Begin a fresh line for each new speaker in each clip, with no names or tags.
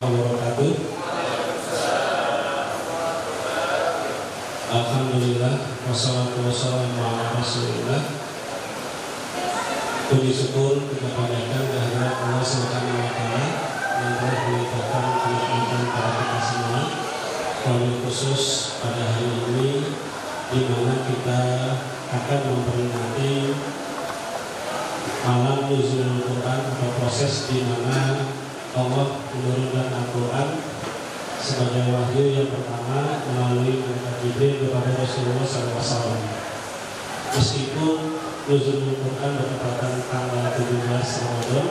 wabarakatuh. Alhamdulillah wassalatu wassalamu ala Rasulillah. Puji syukur kita panjatkan kehadirat Allah Subhanahu wa taala yang telah melimpahkan kenikmatan pada kita semua. Wabil khusus pada hari ini di mana kita akan memperingati malam nuzulul Quran atau proses di mana Allah menurunkan Al-Quran sebagai wahyu yang pertama melalui malaikat Jibril kepada Rasulullah SAW. Meskipun nuzulul Quran bertepatan tanggal 17 Ramadan,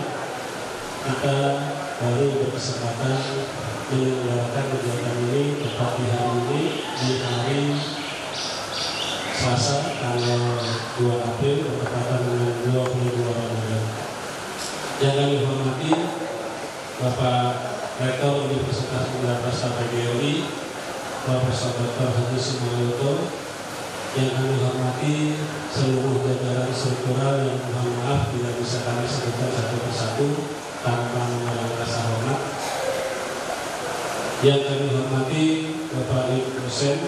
kita baru berkesempatan menyelenggarakan kegiatan ini tepat di hari ini, di hari Selasa tanggal 2 April bertepatan dengan 22 Ramadan. Yang kami hormati Bapak Rektor Universitas Madrasah PGRI, Profesor Dr. Haji Sumayoto. Yang kami hormati seluruh jajaran struktural yang mohon maaf bila bisa kami sebutkan satu persatu tanpa mengurangi rasa hormat. Yang kami hormati Bapak Ibu dosen,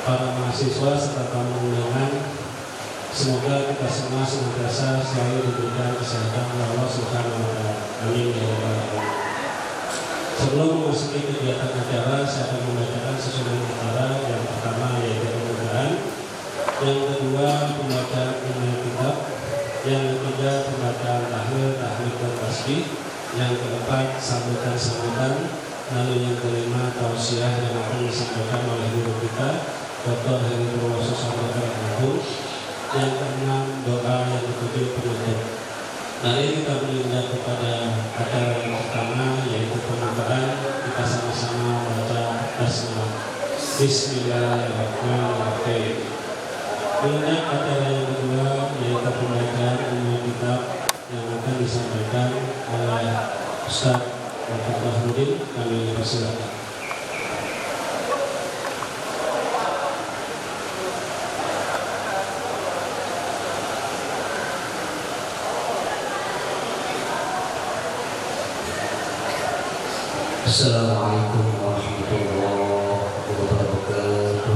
para mahasiswa serta tamu undangan, semoga kita semua senantiasa selalu diberikan kesehatan oleh Allah Subhanahu wa taala. Amin ya rabbal alamin. Sebelum memasuki kegiatan acara, saya akan membacakan susunan acara. Yang pertama yaitu pembukaan, yang kedua pembacaan ilmu kitab, yang ketiga pembacaan tahlil, tahmid dan tasbih, yang keempat sambutan-sambutan, lalu yang kelima tausiah yang akan disampaikan oleh guru kita Dr. Heri Purwoso Santoso. Yang keenam doa, yang ketujuh penutup. Mari kita berinjak kepada acara yang pertama yaitu pembukaan. Kita sama-sama membaca basmalah. Bismillahirrahmanirrahim. Berinjak acara yang kedua yaitu pembacaan ilmu kitab yang akan disampaikan oleh Ustaz Dr. Bahmudin. Kami persilakan.
Assalamualaikum warahmatullahi wabarakatuh.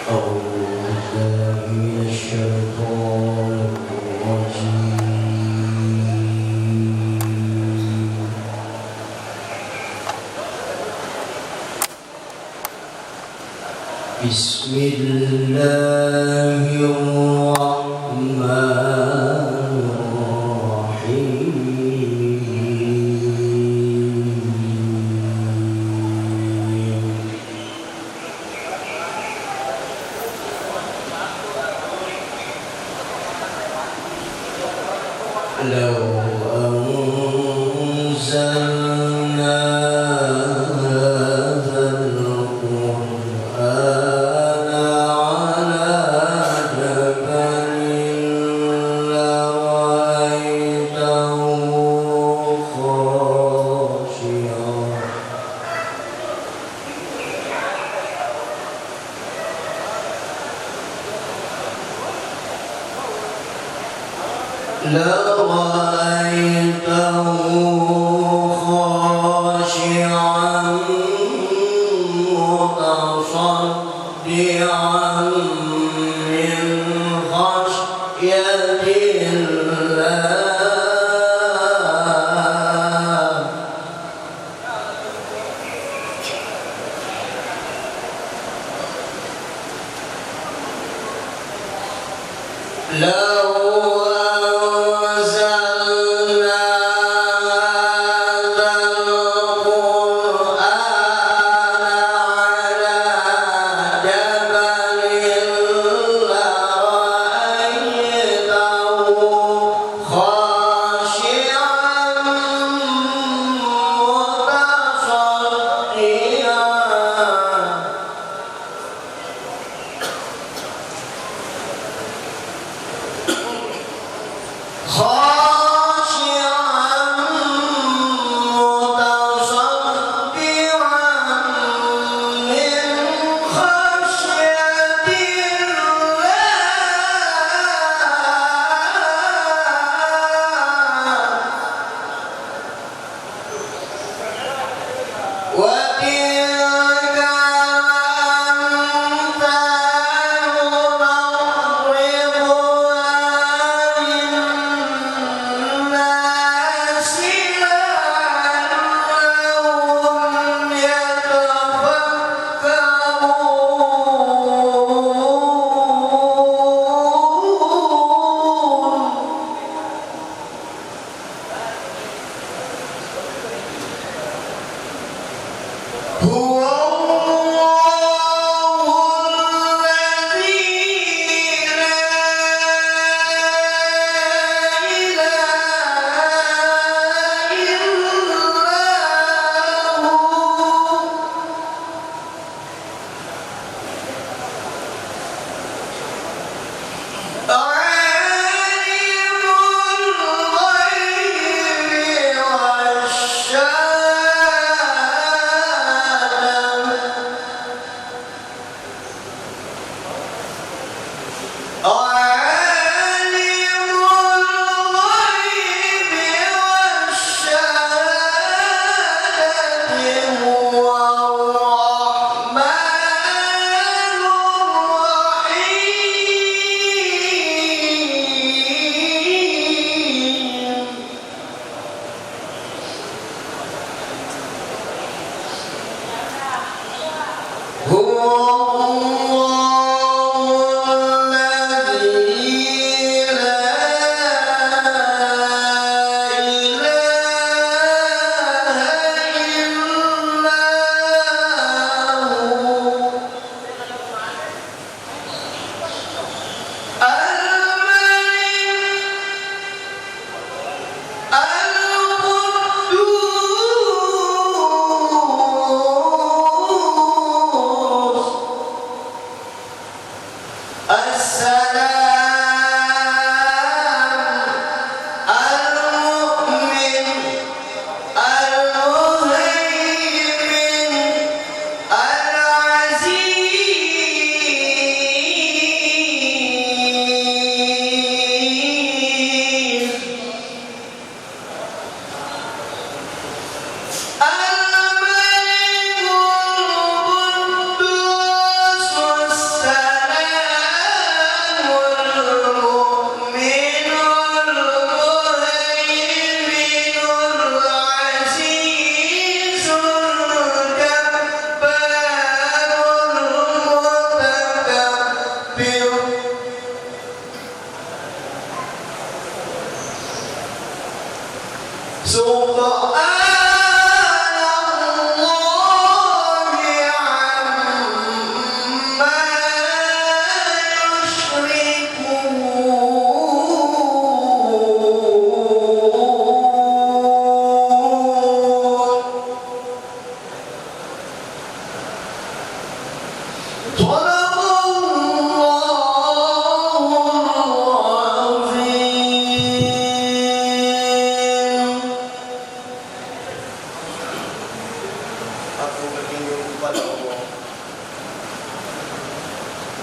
A'udzubillahi minasyaitonir rajim.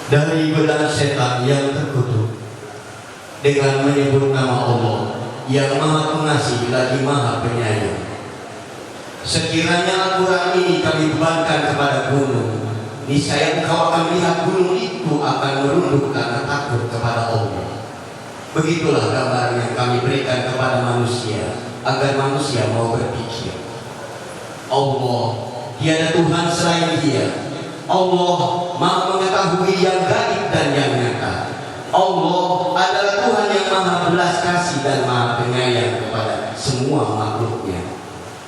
Dari belah setan yang terkutuk dengan menyebut nama Allah yang Maha Pengasih lagi Maha Penyayang. Sekiranya Al-Quran ini kami bebankan kepada gunung, niscaya engkau akan melihat gunung itu akan merunduk karena takut kepada Allah. Begitulah gambar yang kami berikan kepada manusia agar manusia mau berpikir. Allah, tiada Tuhan selain Dia. Allah Maha mengetahui yang gaib dan yang nyata. Allah adalah Tuhan yang Maha belas kasih dan Maha penyayang kepada semua makhluknya.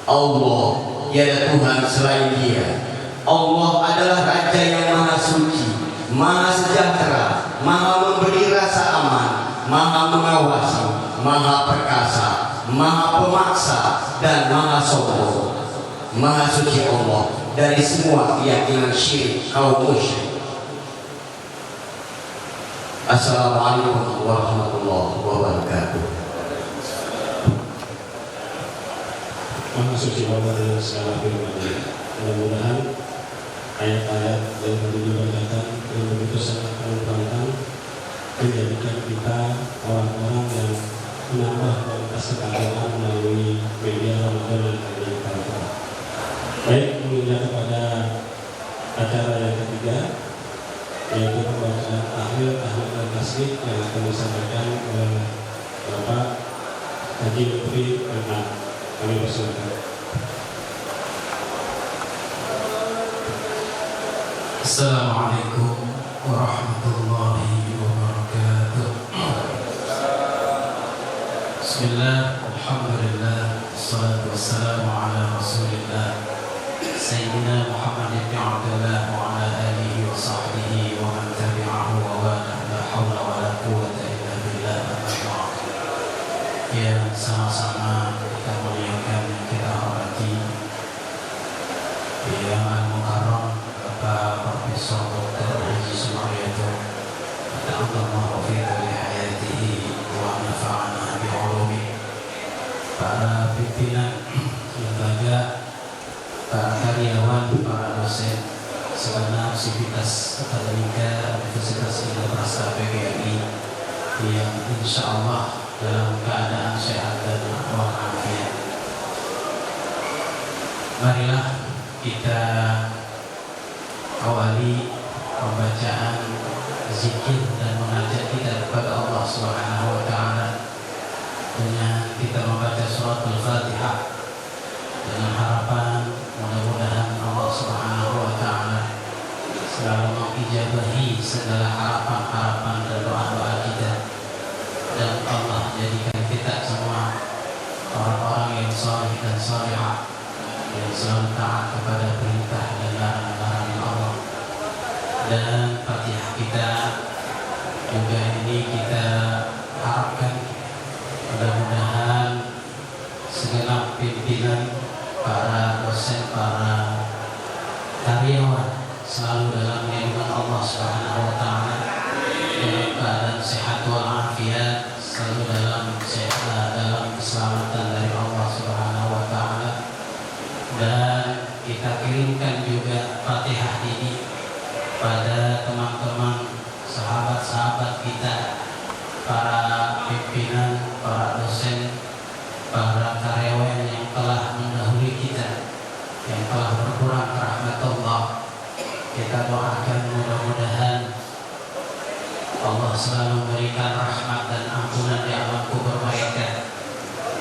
Allah tiada Tuhan selain Dia. Allah adalah Raja yang Maha suci, Maha sejahtera, Maha memberi rasa aman, Maha mengawasi, Maha perkasa, Maha pemaksa, dan Maha sombong. Maha suci Allah dari semua keyakinan syirik kaum musyrik. Assalamualaikum warahmatullahi wabarakatuh.
Maha suci Allah dari segala firman-Nya. Mudah-mudahan ayat-ayat yang tadi dibacakan yang begitu sangat mengumpulkan menjadikan kita orang-orang yang menambah kualitas keagamaan melalui media Ramadan yang kami lakukan. Baik, menginjak kepada acara yang ketiga, yaitu pembacaan tahlil dan tasbih yang akan disampaikan oleh Bapak Haji Lutfi Ahmad. Kami persilakan.
Assalamualaikum warahmatullahi wabarakatuh. Bismillah, alhamdulillah, wassalatu wassalamu ala rasulillah Sayyidina Muhammad ibn Abdullah wa ala alihi wa sahbihi wa man tabi'ahu wa wala la hawla wa la quwwata illa billah amma ba'd. Yang sama-sama kita muliakan, kita hormati Yang Al-Mukarram Bapak Profesor Dr. Haji Sumaryoto, ta'addallahu fi dhilli hayatihi wa nafa'ana bi 'ulumi. Para pimpinan lembaga, para karyawan, para dosen segenap sivitas akademika Universitas Indonesia PGRI insya Allah dalam keadaan sehat dan walafiat. Marilah kita awali pembacaan zikir dan mengajak kita kepada Allah Subhanahu wa taala dengan kita membaca surat Al-Fatihah dengan harapan mudah-mudahan Allah Subhanahu wa taala selalu mengijabahi segala harapan-harapan dan doa-doa kita, dan Allah jadikan kita semua orang-orang yang saleh dan salihah yang selalu taat kepada perintah dan larangan Allah. Dan Fatihah kita juga ini kita harapkan mudah-mudahan segenap pimpinan, para dosen, para karyawan selalu dalam lindungan Allah Subhanahu wa taala, dalam keadaan sehat walafiat, selalu dalam keselamatan dari Allah Subhanahu wa taala. Dan kita kirimkan juga Fatihah ini pada teman-teman, sahabat-sahabat kita, para pimpinan, para dosen, para karyawan yang telah mendahului kita, yang telah berkurang ke rahmat Allah. Kita doakan mudah-mudahan Allah selalu memberikan rahmat dan ampunan di alam kubur mereka.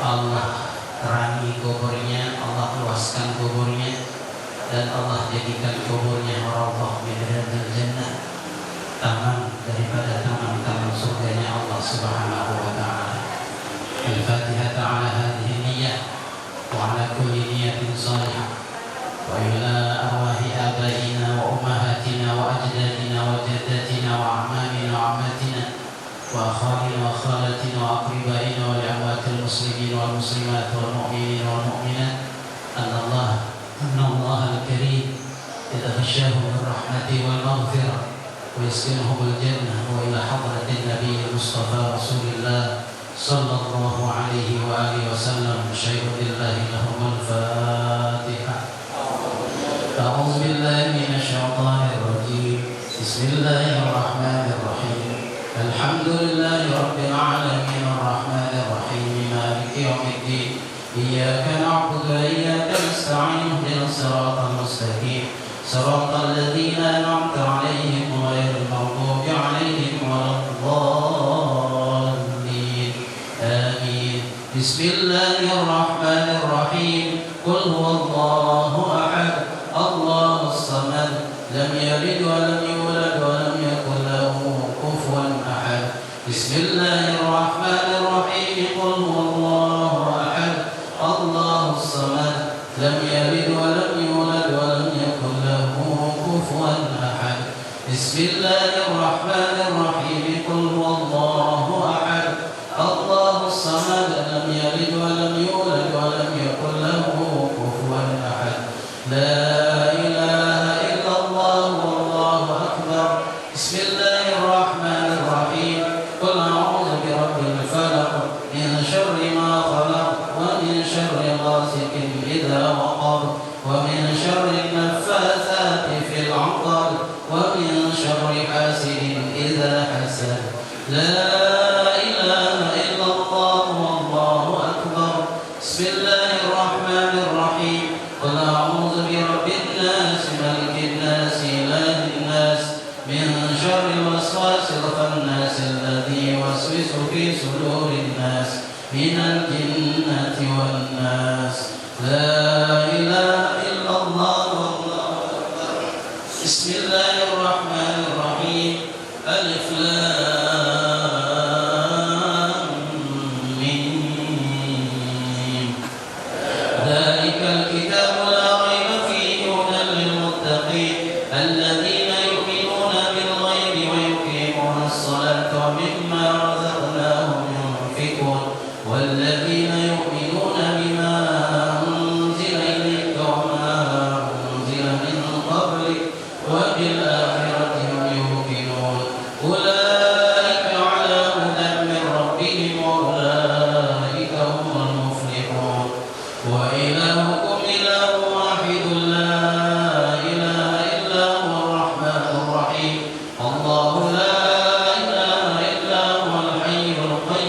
Allah terangi kuburnya, Allah luaskan kuburnya, dan Allah jadikan kuburnya rawdah min riyadil jannah, taman daripada taman-taman surganya Allah Subhanahu wa taala. Al-Fatihah ala hadhihi niyyah wa ala kulli niyyatin salihah wa ila arwahi abaina wa ummahatina wa ajdadina wa jaddatina wa amamina wa ammatina wa akhalina wa khalatina wa aqribaina wa li'amwatil muslimin wal muslimat wal mu'minin wal mu'minat anna Allah al-karim yataghashshahum bir rahmati wal maghfirah wa yasqinuhum al-jannah wa ila hadratin nabiyil mustafa rasulillah sallallahu alaihi wa alihi wasallam. Syai'un lillahi lahumul fatihah. A'udzu billahi minasy syaithanir rajim. Bismillahirrahmanirrahim. Alhamdulillahi rabbil alamin arrahmanir rahim maliki yaumiddin. Iyyaka na'budu wa iyyaka nasta'in ihdinas siratal mustaqim. Siratal ladzina an'amta 'alaihim ghairil maghdubi 'alaihim waladdallin. Amin. Bismillahirrahmanirrahim. Qul huwallahu ahad. Allahus samad. Lam yalid wa lam yulad wa lam yakul lahu kufuwan ahad. Bismillahirrahmanirrahim. Qul huwallahu ahad. Allahus samad. Lam yalid wa lam yulad wa lam yakul lahu kufuwan ahad. Bismillahirrahmanirrahim. Qul huwallahu ahad. Allahus samad. Lam yalid wa lam yulad wa lam yakul lahu kufuwan ahad. La ilaha illallah wallahu akbar. Bismillahirrahmanirrahim. Qul a'udzu birabbil falaq min syarri ma khalaq wa min syarri ghasiqin idza waqab wa min syarri naffatsati fil 'uqad wa min syarri hasidin idza hasad. La ilaha illallah wallahu akbar. Bismillahirrahmanirrahim. Qul a'udzu birabbin nas malikin nas ilahin nas min syarril waswasil khannas alladzi yuwaswisu fi sudurin nas minal jinnati wan nas. La ilaha illallah wallahu akbar. Bismillahirrahmanirrahim. Alif lam mim. Dzalikal kitabu la raiba fihi hudan lil muttaqin alladzina yu'minuna bil ghaibi wa yuqimuna as-salata wa mimma razaqnahum yunfiqun walladzina yu'minuna bima unzila ilayka wa ma unzila min qablik wa bil akhirati hum yuqinun. Ulaika 'ala hudan min rabbihim wa ulaika humul muflihun. Wa ilahukum ilahun wahidun la ilaha illa huwar rahmanur rahim. Allahu la ilaha illa huwal hayyul qayyum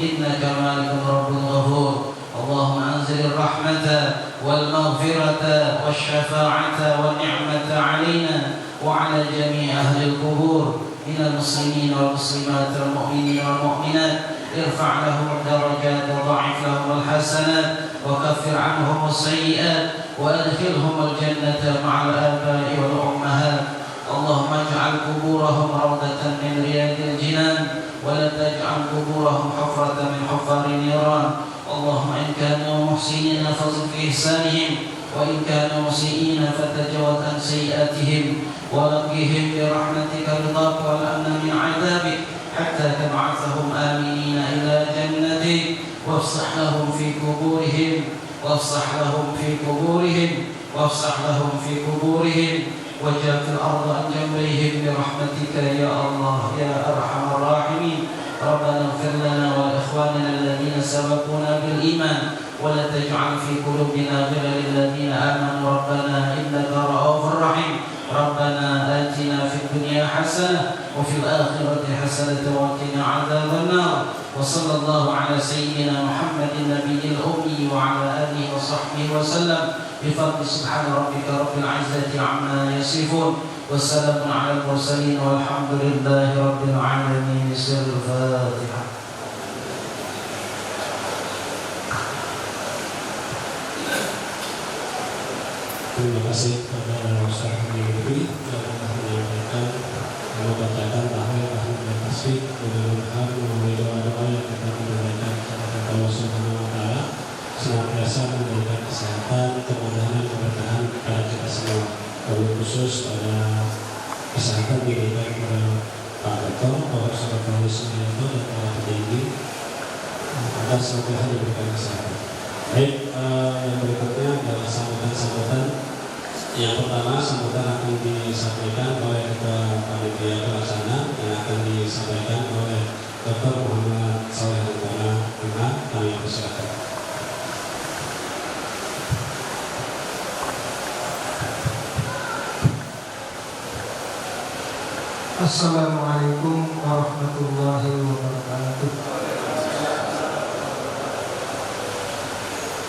إنك مالك رب غفور. اللهم أنزل الرحمة والمغفرة والشفاعة والنعمة علينا وعلى جميع أهل القبور من المسلمين والمسلمات والمؤمنين والمؤمنات. ارفع لهم الدرجات وضاعف لهم الحسنات وكفر عنهم السيئات وأدخلهم الجنة مع الآباء والأمهات. اللهم اجعل قبورهم روضة من رياض الجنان ولا تجعل قبورهم حفرة من حفار النيران. اللهم إن كانوا محسنين فزد في إحسانهم وإن كانوا مسيئين فتجاوز عن سيئاتهم ونقهم برحمتك رضاك والأمن من عذابك حتى تبعثهم آمنين إلى جنتك. وافصح لهم في قبورهم وافصح لهم في قبورهم وافصح لهم في قبورهم واجعل في الأرض عن جنبيهم برحمتك يا الله يا أرحم الراحمين. ربنا اغفر لنا ولإخواننا الذين سبقونا بالإيمان ولا تجعل في قلوبنا غلا للذين آمنوا ربنا إنك رؤوف رحيم. ربنا آتنا في الدنيا حسنة وفي الآخرة حسنة وقنا عذاب النار. وصلى الله على سيدنا محمد النبي الأمي وعلى آله وصحبه وسلم بفضل سبحان ربك رب العزة عما يصفون والسلام على المرسلين والحمد لله رب العالمين. سر الفاتحة.
Terima kasih kepada Ustaz Hamidi yang telah menyampaikan membacakan tahmid tahmid tasbih. Mudah-mudahan melalui doa-doa yang kita menunaikan kepada Allah Subhanahu wa taala senantiasa memberikan kesehatan, kemudahan, keberkahan kepada kita semua. Wabil khusus pada kesehatan diberikan kepada Pak Dr. Profesor Fahri Sumianto dan para pendidik agar senantiasa diberikan kesehatan. Baik, yang berikutnya adalah sambutan-sambutan. Yang pertama, sambutan akan disampaikan oleh Ketua Panitia Pelaksana yang akan disampaikan oleh Dr. Muhammad Saleh Antara. Kami persilakan.
Assalamualaikum warahmatullahi wabarakatuh.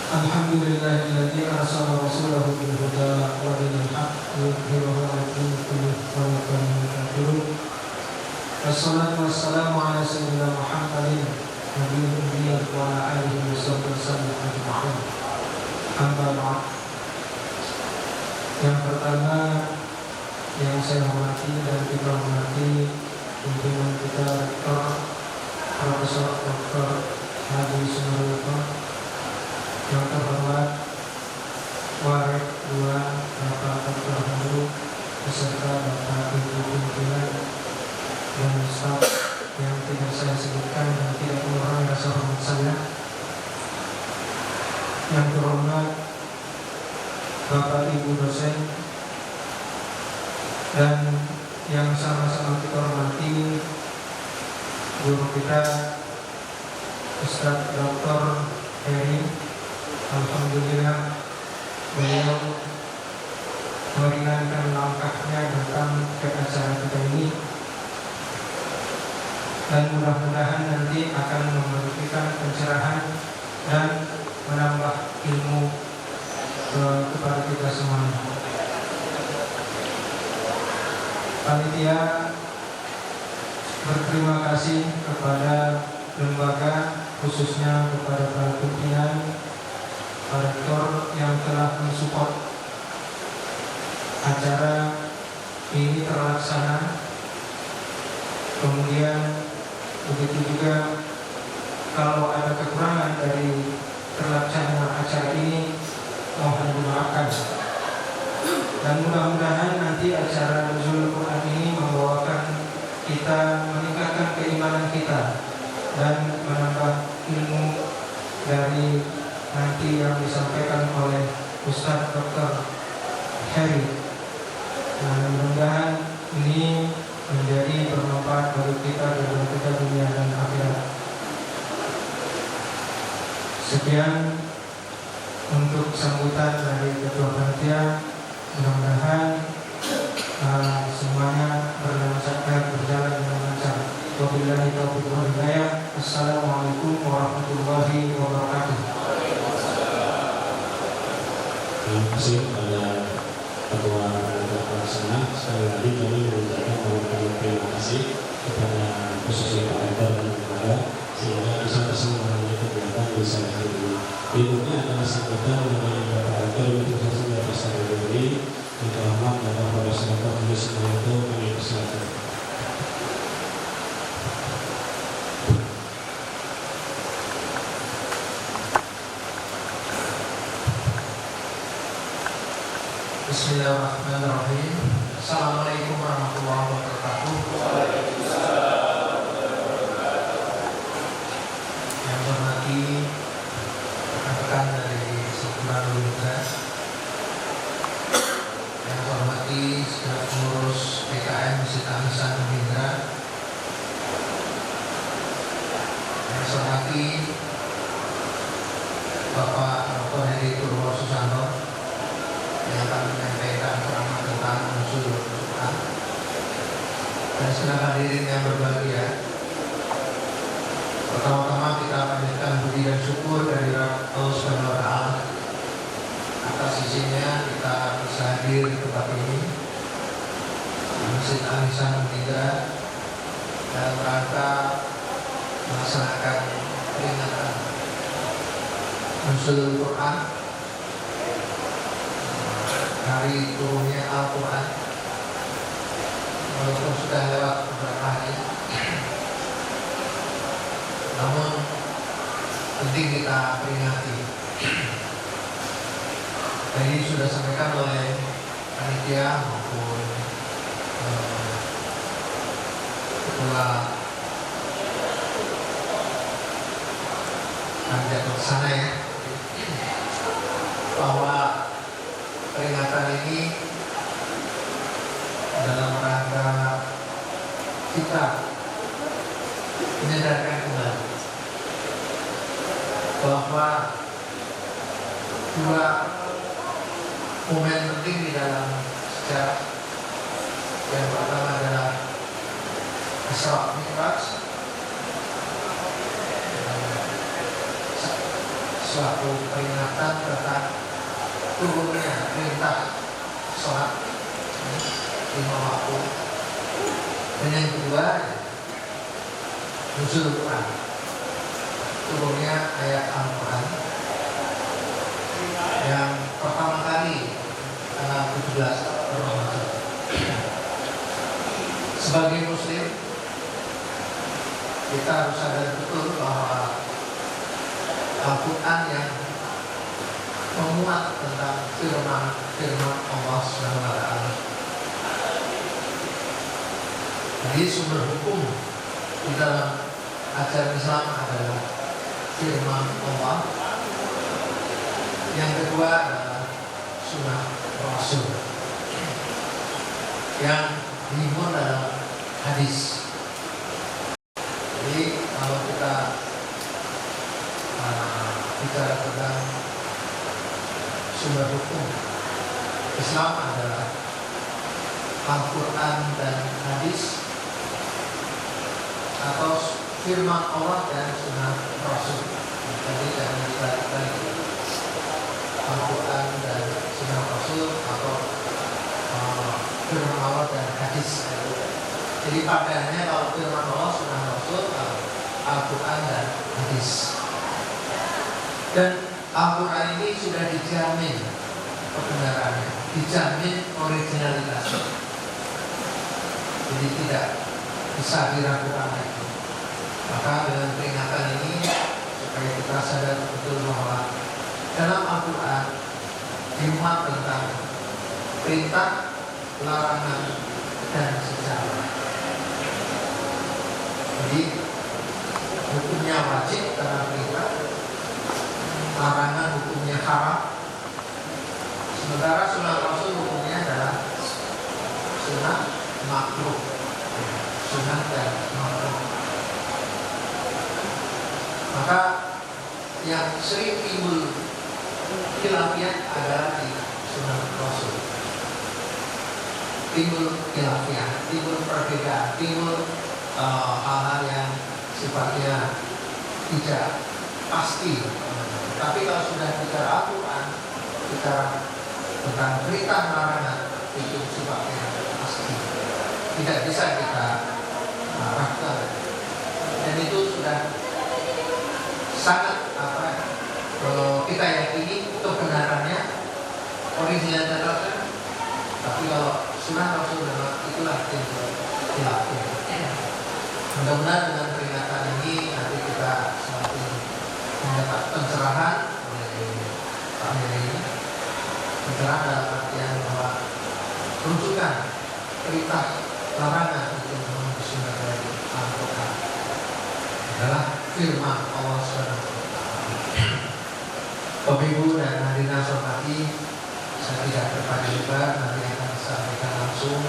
Alhamdulillahilladzi arsala rasulahu bil huda wa dinil haqq liyudhhirahu 'ala ad-dini kullihi walau karihal kafirun. Wassalatu wassalamu ala sayyidina Muhammadin nabiyil ummi wa ala alihi wasallam ajma'in. Amma ba'd. Yang pertama yang saya hormati dan kita hormati pimpinan kita Rektor Profesor Dr. Haji Sumaryoto, yang terhormat Warek 2 Bapak Dr. Haru beserta Bapak Ibu pimpinan dan staf yang tidak saya sebutkan dan tidak mengurangi rasa hormat saya. Yang terhormat Bapak Ibu dosen dan yang sama-sama kita hormati guru kita Ustaz Dr. Heri. Alhamdulillah beliau meringankan langkahnya datang ke acara kita ini dan mudah-mudahan nanti akan memberikan pencerahan dan menambah ilmu kepada kita semuanya. Panitia berterima kasih kepada lembaga, khususnya kepada para pimpinan, para rektor yang telah mensupport acara ini terlaksana. Kemudian begitu juga kalau ada kekurangan dari terlaksana acara ini mohon dimaafkan. Dan mudah-mudahan nanti acara Nuzul Quran ini membawakan kita meningkatkan keimanan kita dan menambah ilmu dari nanti yang disampaikan oleh Ustaz Dr. Heri. Nah, mudah-mudahan ini menjadi bermanfaat bagi kita dalam kita dunia dan akhirat. Sekian untuk sambutan dari Ketua Panitia. Mudah-mudahan semuanya berjalan dengan lancar. Wabillahi taufiq wal hidayah. Assalamualaikum warahmatullahi wabarakatuh.
kasih kepada Ketua Panitia Pelaksana. Sekali lagi kami mengucapkan banyak terima kasih kepada khususnya Pak Rektor dan kepada sehingga bisa terselenggara kegiatan di sana hari ini. Berikutnya adalah sambutan dari Bapak Rektor Universitas Dasar Negeri Yang Terhormat Bapak Profesor Dr. Haji Sumaryanto, kami persilakan.
Bismillahirrahmanirrahim. Assalamualaikum warahmatullahi wabarakatuh. Yang hormati rekan dari Sekolah Universitas, yang hormati segenap pengurus PKM Masjid Al-Ihsan Mahindra, yang saya hormati Bapak Dr. Heri Purwo Susanto yang akan menyampaikan ceramah tentang usul Quran, dan senang hadirin yang berbahagia. Pertama-tama kita panjatkan puji dan syukur dari Allah Subhanahu wa Ta'ala atas izinnya kita bisa hadir di tempat ini di Masjid Al-Ihsan Mahindra dalam rangka melaksanakan peringatan usul Quran, hari turunnya Al-Quran. Walaupun sudah lewat beberapa hari, namun penting kita peringati. Tadi sudah disampaikan oleh panitia maupun ketua panitia pelaksana ya, bahwa peringatan ini dalam rangka kita menyadarkan kembali bahwa dua momen penting di dalam sejarah. Yang pertama adalah Isra Mi'raj, suatu peringatan tentang turunnya perintah sholat 5 waktu, dan yang kedua nuzul Quran, turunnya ayat Al-Quran yang pertama kali tanggal 17 Ramadan. Sebagai Muslim, kita harus sadar betul bahwa Al-Quran yang memuat tentang firman Allah Subhanahu wa Ta'ala. Jadi sumber hukum di dalam ajaran Islam adalah firman Allah. Yang kedua adalah sunnah Rasul yang dihimpun dalam hadis. Jadi kalau kita bicara tentang sumber hukum Islam adalah Al-Quran dan hadis, atau firman Allah dan sunnah Rasul. Jadi jangan dibalik-balik, Al-Quran dan sunnah Rasul atau firman Allah dan hadis. Jadi padanya kalau firman Allah, sunnah Rasul, Al-Quran dan hadis. Dan Al-Quran ini sudah dijamin kebenarannya, dijamin originalitasnya. Jadi tidak bisa diragukan lagi. Maka dengan peringatan ini supaya kita sadar betul bahwa dalam Al-Quran dimuat tentang perintah, larangan, dan sejarah. Jadi hukumnya wajib karena perintah, larangan hukumnya haram. Sementara sunnah Rasul hukumnya adalah sunnah makruh, sunnah dan makruh. Maka yang sering timbul khilafiyah adalah di sunnah Rasul. Timbul khilafiyah, timbul perbedaan, timbul hal-hal yang sifatnya tidak pasti. Tapi kalau sudah bicara Al-Quran, bicara tentang perintah larangan itu sifatnya pasti, tidak bisa kita ragukan, dan itu sudah sangat kita yakini kebenarannya original catatan. Tapi kalau sunnah Rasulullah itulah yang dilakukan. Mudah-mudahan dengan peringatan ini nanti kita semakin mendapat pencerahan dari Pak Heri. Pencerahan dalam artian bahwa rujukan perintah larangan untuk memenuhi sunnah dari Al-Quran adalah firman Allah SWT. Bapak Ibu dan hadirin hormati, saya tidak berpanjang lebar, nanti akan disampaikan langsung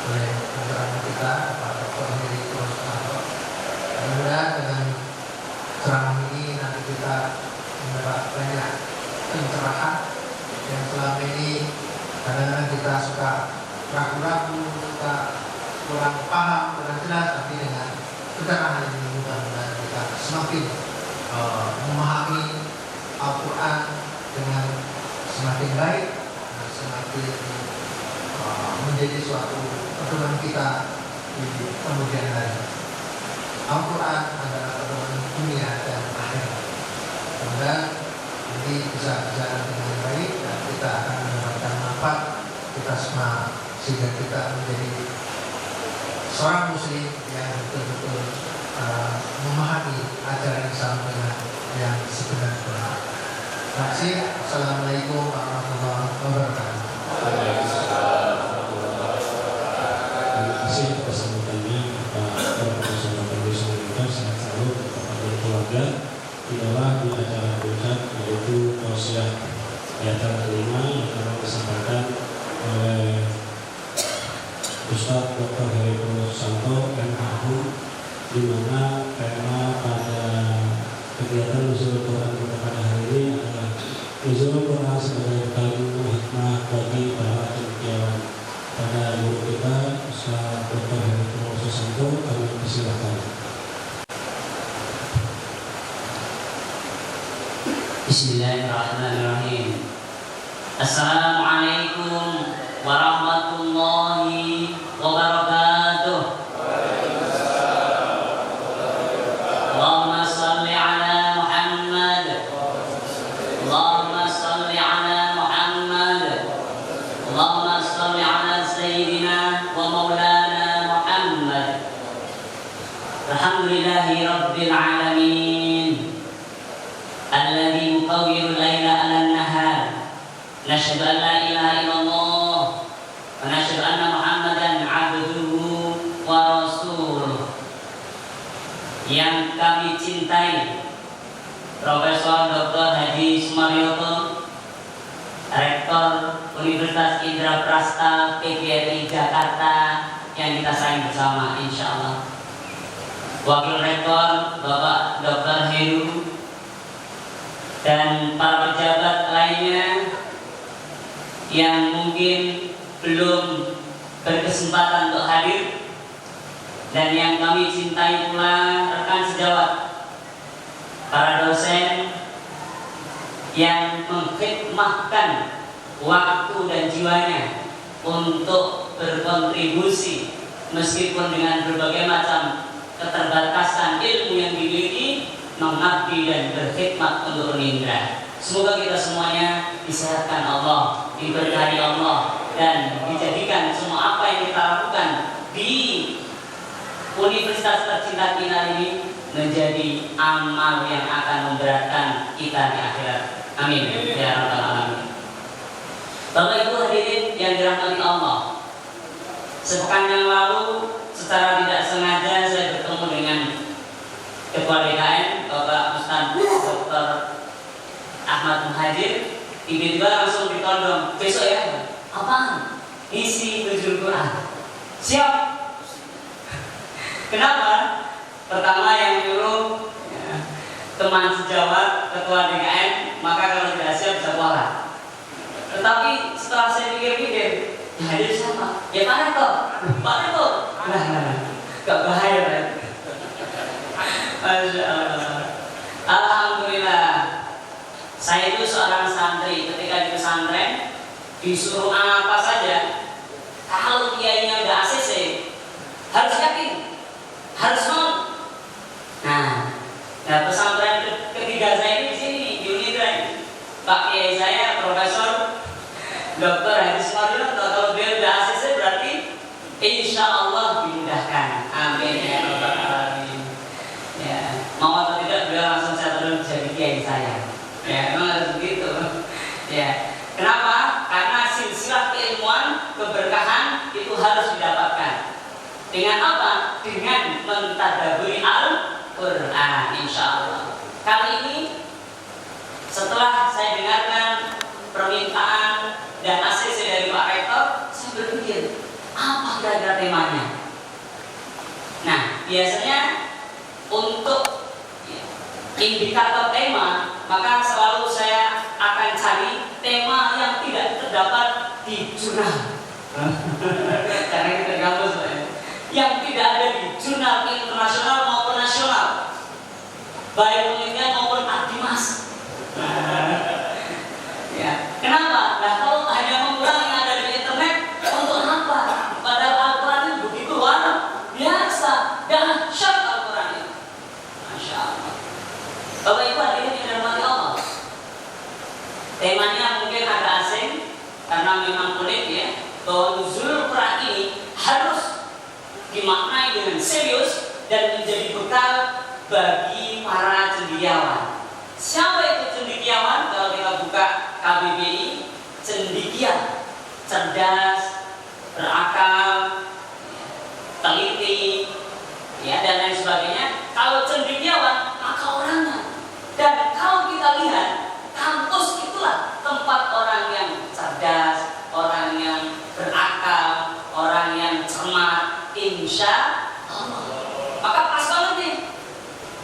oleh penceramah kita Pak Dr. Heri Purwosuwanto. Mudah-mudahan dengan ceramah ini nanti kita mendapat banyak pencerahan yang selama ini kadang-kadang kita suka ragu-ragu, suka kurang paham, kurang jelas, tapi dengan pencerahan ini mudah-mudahan kita semakin memahami Al-Quran dengan semakin baik, dan semakin menjadi suatu pedoman kita di kemudian hari. Al-Quran adalah pedoman dunia dan akhirat. Semoga ini bisa berjalan dengan baik dan kita akan mendapatkan manfaat kita semua, sehingga kita menjadi seorang muslim yang betul-betul memahami ajaran Islam dengan yang sebenarnya. Terima kasih. Assalamualaikum warahmatullahi wabarakatuh.
Terima kasih atas sambutannya Pak Profesor Dr. kita sehat selalu kepada keluarga. Tidaklah di acara puncak yaitu tausiah di acara kelima yang akan disampaikan oleh Ustaz Dr. Heri Purwosuwanto MHU, di mana tema pada kegiatan Nuzul Quran kita pada hari ini adalah Nuzul Quran sebagai kalimah hikmah bagi para cendekiawan. Pada guru kita Ustaz Dr. Heri Purwosuwanto, kami persilakan.
Bismillahirrahmanirrahim. Assalamualaikum warahmatullahi wabarakatuh. Allahumma salli ala Muhammad. Allahumma salli ala Muhammad. Allahumma salli ala Sayyidina wa Maulana Muhammad. Alhamdulillahi Rabbil Alamin, alladhi yukawwiru layla ala nahar. Nashhadu an la ilaha illallah wa nashhadu anna Muhammadan abduhu wa rasuluh. Yang kami cintai Profesor Dr. Haji Sumaryoto, Rektor Universitas Indraprasta PGRI Jakarta yang kita sayang bersama insyaallah. Wakil Rektor Bapak Dr. Heru dan para pejabat lainnya yang mungkin belum berkesempatan untuk hadir, dan yang kami cintai pula rekan sejawat, para dosen yang mengkhidmatkan waktu dan jiwanya untuk berkontribusi meskipun dengan berbagai macam keterbatasan ilmu yang dimiliki, mengabdi dan berkhidmat untuk Nindra. Semoga kita semuanya disehatkan Allah, diberkahi Allah, dan dijadikan semua apa yang kita lakukan di universitas tercinta kita ini menjadi amal yang akan memberatkan kita di akhirat. Amin ya rabbal alamin. Bapak Ibu hadirin yang dirahmati Allah, sepekan yang lalu secara tidak sengaja saya bertemu dengan Ketua DKM Bapak Ustaz Dr. Ahmad Muhajir. Tiba-tiba langsung ditodong, besok ya, apaan? Isi Nuzul Quran. Siap. Kenapa? Pertama yang nyuruh teman sejawat Ketua DKM, maka kalau tidak siap bisa kualat. Tetapi setelah saya pikir-pikir, yang hadir siapa? Ya Pak Rektor. Pak Rektor. Nah, gak bahaya kan? Masya Allah. Alhamdulillah. Saya itu seorang santri ketika di pesantren disuruh apa saja, kalau kiainya udah ACC, harus yakin, harus mau. Nah, pesantren ketiga saya di sini di Unidra ini, Pak Kiai saya Profesor Dr. Haji Sumaryono. Kalau dia udah ACC berarti insya Allah dimudahkan. Amin ya rabbal alamin. Ya, mau atau tidak beliau langsung saya turun jadi kiai saya. Ya, memang harus begitu. Ya, kenapa? Karena silsilah keilmuan, keberkahan itu harus didapatkan. Dengan apa? Dengan mentadaburi Al-Quran, insya Allah. Kali ini setelah saya dengarkan permintaan dan ACC dari Pak Rektor, saya berpikir apa kira-kira temanya. Nah, biasanya untuk indikator tema, maka selalu saya akan cari tema yang tidak terdapat di jurnal. Karena kita kampus, yang tidak ada di jurnal internasional maupun nasional, baik penelitian maupun Akdimas. Ya, kenapa? Nah, kalau hanya mengulang yang ada di internet, untuk apa? Padahal Al-Quran itu begitu luar biasa, dahsyat Al-Quran itu. Masya Allah. Bapak Ibu hadirin yang dirahmati Allah, temanya mungkin agak asing karena memang unik ya, bahwa nuzul Quran ini harus dimaknai dengan serius dan menjadi bekal bagi para cendekiawan. Siapa itu cendekiawan? Kalau kita buka KBBI, cendekia, cerdas, berakal, teliti, ya, dan lain sebagainya. Kalau cendekiawan, maka orangnya. Dan kalau kita lihat, kampus itulah tempat orang yang cerdas, orang yang berakal, orang yang cermat, insya Allah. Maka pas banget nih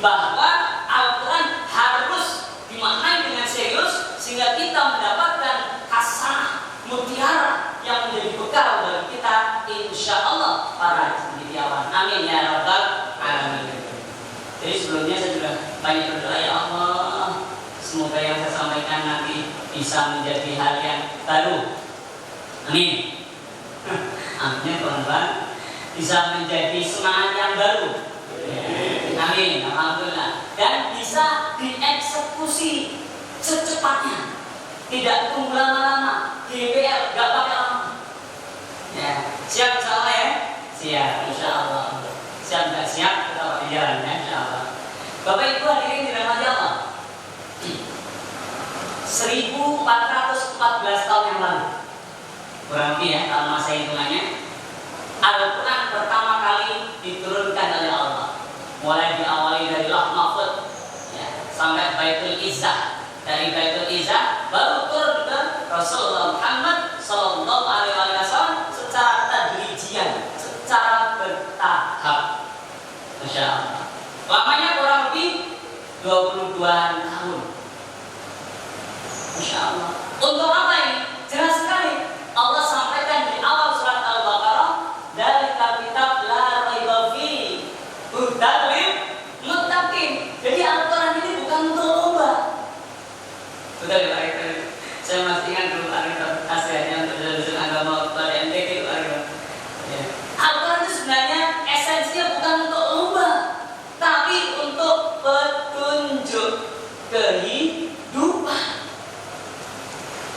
bahwa Al-Quran harus dimaknai dengan serius sehingga kita mendapatkan hasanah mutiara yang menjadi bekal bagi kita, insya Allah para cendekiawan. Amin ya rabbal alamin. Jadi sebelumnya saya juga banyak berdoa, ya Allah, semoga yang saya sampaikan nanti bisa menjadi hal yang baru. Amin. Amin teman-teman. Bisa menjadi semangat yang baru. Amin. Alhamdulillah. Dan bisa dieksekusi secepatnya. Tidak tunggu lama-lama. DPR gak pakai lama. Ya, siap insya Allah ya. Siap insya Allah. Siap gak siap tetap di jalan ya insya Allah. Bapak Ibu hadirin dirahmati Allah. 1414 tahun yang lalu, kurang lebih ya kalau masa hitungannya, Al-Quran pertama kali diturunkan oleh Allah. Mulai diawali dari Lauh Mahfuz ya, sampai Baitul Izzah. Dari Baitul Izzah baru turun ke Rasulullah Muhammad Sallallahu Alaihi Wasallam secara tadrijian, secara bertahap. Masya Allah. Lamanya kurang lebih 22 tahun. Masya Allah. Untuk apa ini? Jelas sekali Allah sampaikan di awal surat Al-Baqarah, dari kitab la raiba fi hudal lil muttaqin. Jadi Al-Quran ini bukan untuk lomba. Betul ya Pak? Saya masih ingat dulu Al-Quran hasilnya untuk jurusan agama pada MTQ Al-Quran. Ya. Al-Quran itu sebenarnya esensinya bukan untuk lomba, tapi untuk petunjuk kehidupan.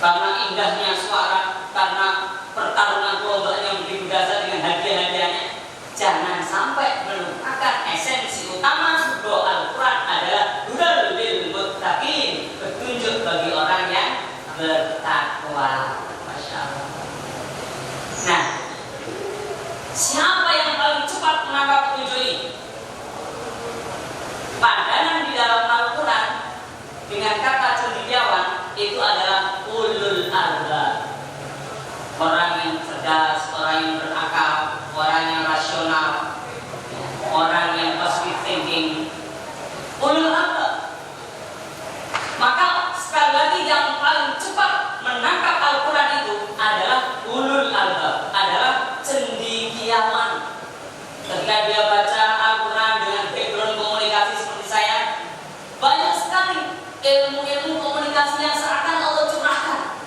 Karena indahnya suara, karena pertarungan kelompok yang begitu dahsyat dengan hadiah-hadiahnya, jangan sampai melupakan esensi utama bahwa Al-Quran adalah hudal lil muttaqin, petunjuk bagi orang yang bertakwa. Masya Allah. Nah, siapa yang paling cepat menangkap petunjuk ini? Padanan di dalam Al-Quran dengan kata cendekiawan itu adalah ulul albab, orang yang cerdas, orang yang berakal, orang yang rasional, orang yang positive thinking, ulul albab. Maka sekali lagi yang paling cepat menangkap Al-Quran itu adalah ulul albab, adalah cendekiawan. Ketika dia baca Al-Quran dengan background komunikasi seperti saya, banyak sekali ilmu-ilmu komunikasi yang seakan Allah curahkan.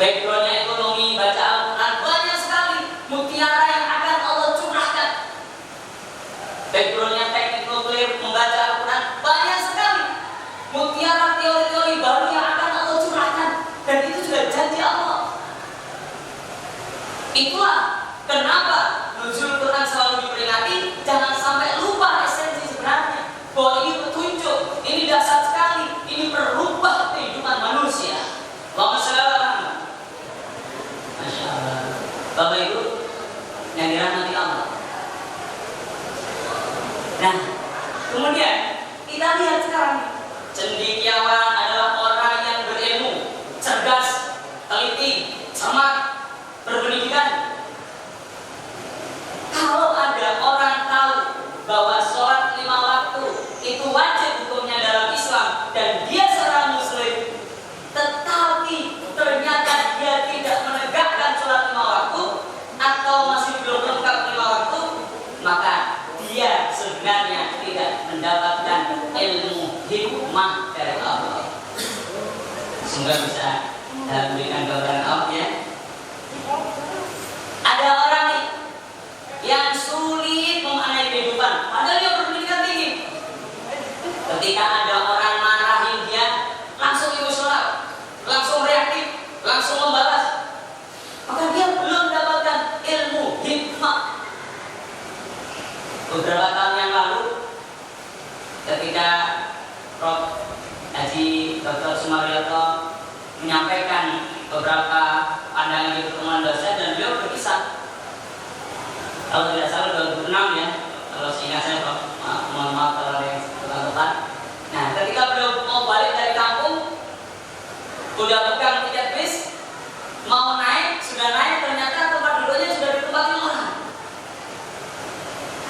backgroundnya ekonomi, baca Al-Quran, banyak sekali mutiara yang akan Allah curahkan. Backgroundnya teknik nuklir, membaca Al-Quran, banyak sekali mutiara teori-teori baru yang akan Allah curahkan. Dan itu juga janji Allah. Itulah kenapa nuzul Quran selalu diperingati, jangan sampai lupa esensi sebenarnya, bahwa ini petunjuk, ini dasar sekali, ini merubah kehidupan manusia. Allahumma shalli ala Muhammad. Masya Allah. Bapak Ibu yang dirahmati Allah. Nah, kemudian kita lihat sekarang, cendekiawan adalah orang yang berilmu, cerdas, teliti, cermat, berpendidikan. Kalau ada orang tahu bahwa sholat 5 waktu itu wajib hukumnya dalam Islam dan dia seorang muslim, tetapi ternyata dia tidak menegakkan sholat 5 waktu atau masih belum lengkap 5 waktu, maka dia sebenarnya tidak mendapatkan ilmu hikmah dari Allah. Semoga bisa berikan gambaran awal ya. Ada orang yang sulit memaknai kehidupan, padahal dia berpendidikan tinggi. Ketika ada orang marahin dia, langsung emosional, langsung reaktif, langsung membalas, maka dia belum mendapatkan ilmu hikmah. Beberapa tahun yang lalu, ketika Prof. Haji Dr. Sumaryoto menyampaikan beberapa pandangan di pertemuan dosen, dan beliau berkisah, kalau tidak salah 2006 ya, kalau seingat saya, mohon maaf kalau ada yang tepat. Nah, ketika beliau mau balik dari kampung, udah pegang tiket bis, mau naik, sudah naik, ternyata tempat duduknya sudah ditempatin orang.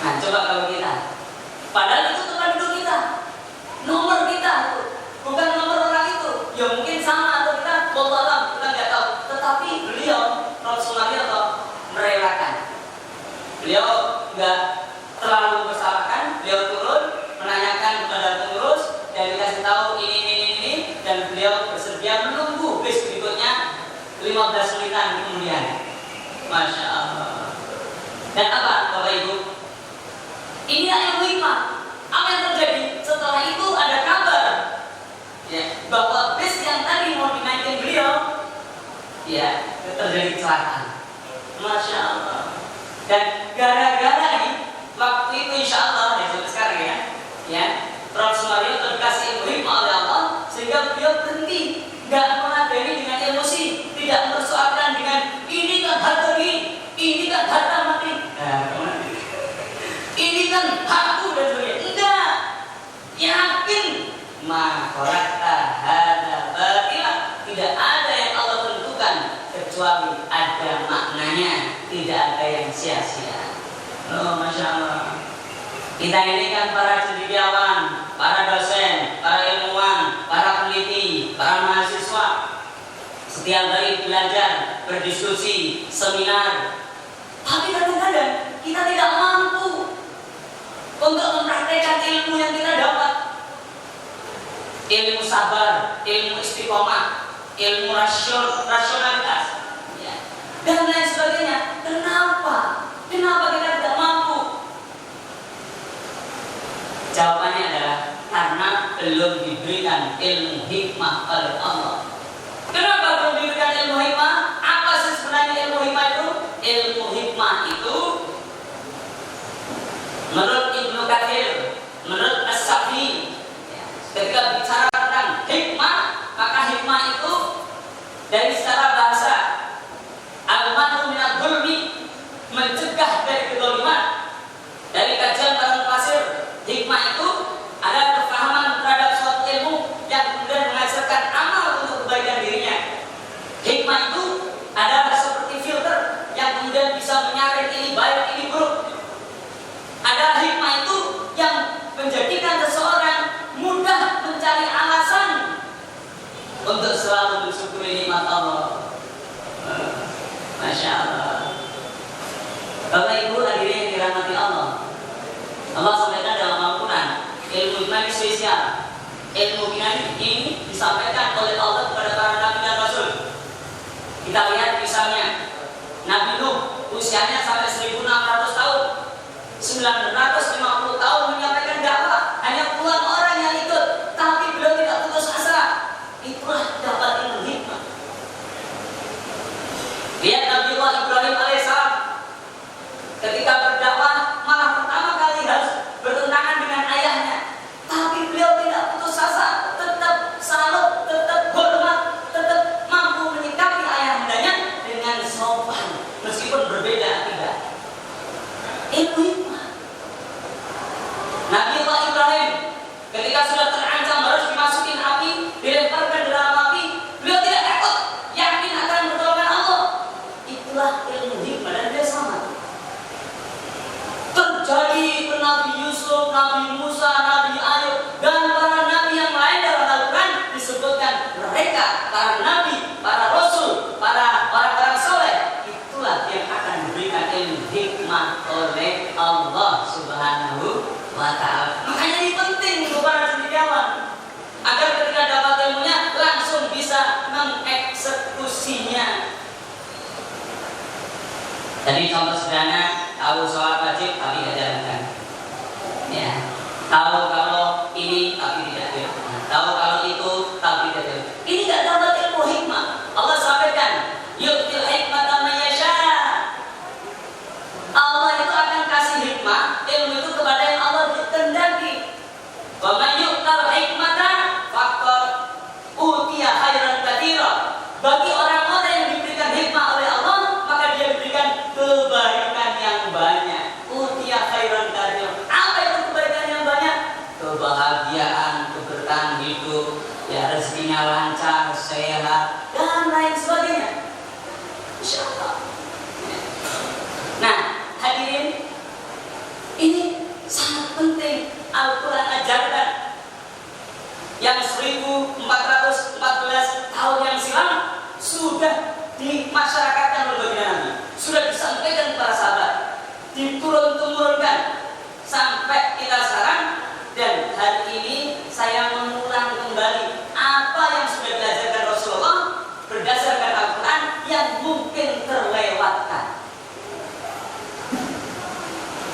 Nah, coba kalau kita, padahal itu tempat duduk kita, nomor kita, bukan nomor orang itu. Ya mungkin sama atau kita bola, kita nggak tahu. Tetapi beliau, Prof. Sumaryoto, merelakan. Beliau nggak terlalu bersalahkan, beliau turun menanyakan kepada pengurus dan dikasih tahu ini, dan beliau bersedia menunggu bis berikutnya 15 menitan kemudian. Masya Allah. Dan apa Bapak Ibu? Ini ilmu hikmah. Apa yang terjadi? Setelah itu ada kabar ya, bahwa bis yang tadi mau dinaikin beliau ya terjadi kecelakaan. Masya Allah. Dan gara-gara ini, waktu itu insya Allah, ya sampai sekarang ya, Prof. Sumaryoto dikasih ilmu hikmah oleh Allah, sehingga beliau berhenti, nggak mengadani dengan emosi, tidak mempersoalkan dengan ini kan harga ini kan harga mati, ini kan hakku dan sebagainya. Enggak, yakin, makorakta hada batila, tidak ada yang Allah tentukan kecuali ada maknanya, tidak ada yang sia-sia. Oh, Masya Allah. Kita ini kan para cendekiawan, para dosen, para ilmuwan, para peneliti, para mahasiswa, setiap hari belajar, berdiskusi, seminar. Tapi kadang-kadang kita tidak mampu untuk mempraktekkan ilmu yang kita dapat. Ilmu sabar, ilmu istiqomah, ilmu rasionalitas, ya, dan lain sebagainya. Kenapa? Kenapa kita tidak mampu? Jawabannya adalah karena belum diberikan ilmu hikmah oleh Allah. Kenapa belum diberikan ilmu hikmah? Apa sih sebenarnya ilmu hikmah itu? Ilmu hikmah itu menurut Ibnu Katsir, menurut As-Safi, ketika bicara tentang hikmah, maka hikmah itu dari secara bahasa al-manu minadz dzulmi, mencegah dari kezaliman. Dari kajian Barang Pasir, hikmah itu adalah kefahaman terhadap suatu ilmu yang kemudian menghasilkan amal untuk kebaikan dirinya. Hikmah itu adalah seperti filter yang kemudian bisa menyaring ini baik, ini buruk. Adalah hikmah itu yang menjadikan seseorang mudah mencari alasan untuk selalu bersyukuri nikmat Allah. Masya Allah. Bapak Ibu hadirin yang dirahmati Allah, Allah sampaikan dalam Al-Quran, ilmu hikmah spesial. Ilmu hikmah ini disampaikan oleh Allah kepada para nabi dan rasul. Kita Kita lihat misalnya Nabi Nuh, usianya sampai 1600 tahun, 950 tahun menyampaikan dakwah, hanya puluhan orang yang ikut, tapi beliau tidak putus asa. Itulah dapat ilmu hikmah. Lihat Nabi Allah Ibrahim alaihissalam, ketika berdakwah malah pertama kali harus bertentangan dengan ayahnya, tapi beliau tidak putus asa, tetap salut, tetap hormat, tetap mampu menyikapi ayahandanya dengan sopan meskipun berbeda akidah. Ilmu hikmah. Nabi Allah Ibrahim ketika sudah terancam harus dimasukin api, dilemparkan dalam api, beliau tidak takut, yakin akan pertolongan Allah. Itulah ilmu hikmah, dan dia sama. Terjadi ke Nabi Yusuf, Nabi Musa, Nabi Ayub, dan para nabi yang lain dalam Al-Quran disebutkan mereka, para nabi, para rasul, para orang-orang soleh, itulah yang akan diberikan ilmu hikmah oleh Allah Subhanahu wa Ta'ala. Makanya ini penting untuk para cendekiawan, agar ketika dapat ilmunya langsung bisa mengeksekusinya. Tadi contoh sederhana, tahu sholat wajib tapi tidak jalankan, ya. Tahu kalau ini tapi tidak jalankan, tahu kalau itu tapi tidak jalankan. Ini tidak dapat ilmu hikmah. Allah sampaikan, yu'til hikmata man yasha. Allah itu akan kasih hikmah, ilmu itu kepada yang Allah kehendaki. Wa man yu'tal hikmata faqad utiya khairan katsira. Bagi orang-orang yang diberikan hikmah oleh Allah, maka dia diberikan kebaikan yang banyak. Utiya khairan katsira. Apa itu kebaikan yang banyak? Kebahagiaan, keberkahan hidup, ya, rezekinya lancar, sehat, dan lain sebagainya. Insyaallah. Nah, hadirin, ini sangat penting Al-Quran ajarkan. Yang 1414 tahun yang silam sudah dimasyarakatkan oleh baginda Nabi, sudah disampaikan kepada sahabat, diturun-temurunkan sampai kita sekarang. Dan hari ini saya mengulang kembali apa yang sudah diajarkan Rasulullah berdasarkan Al-Quran yang mungkin terlewatkan.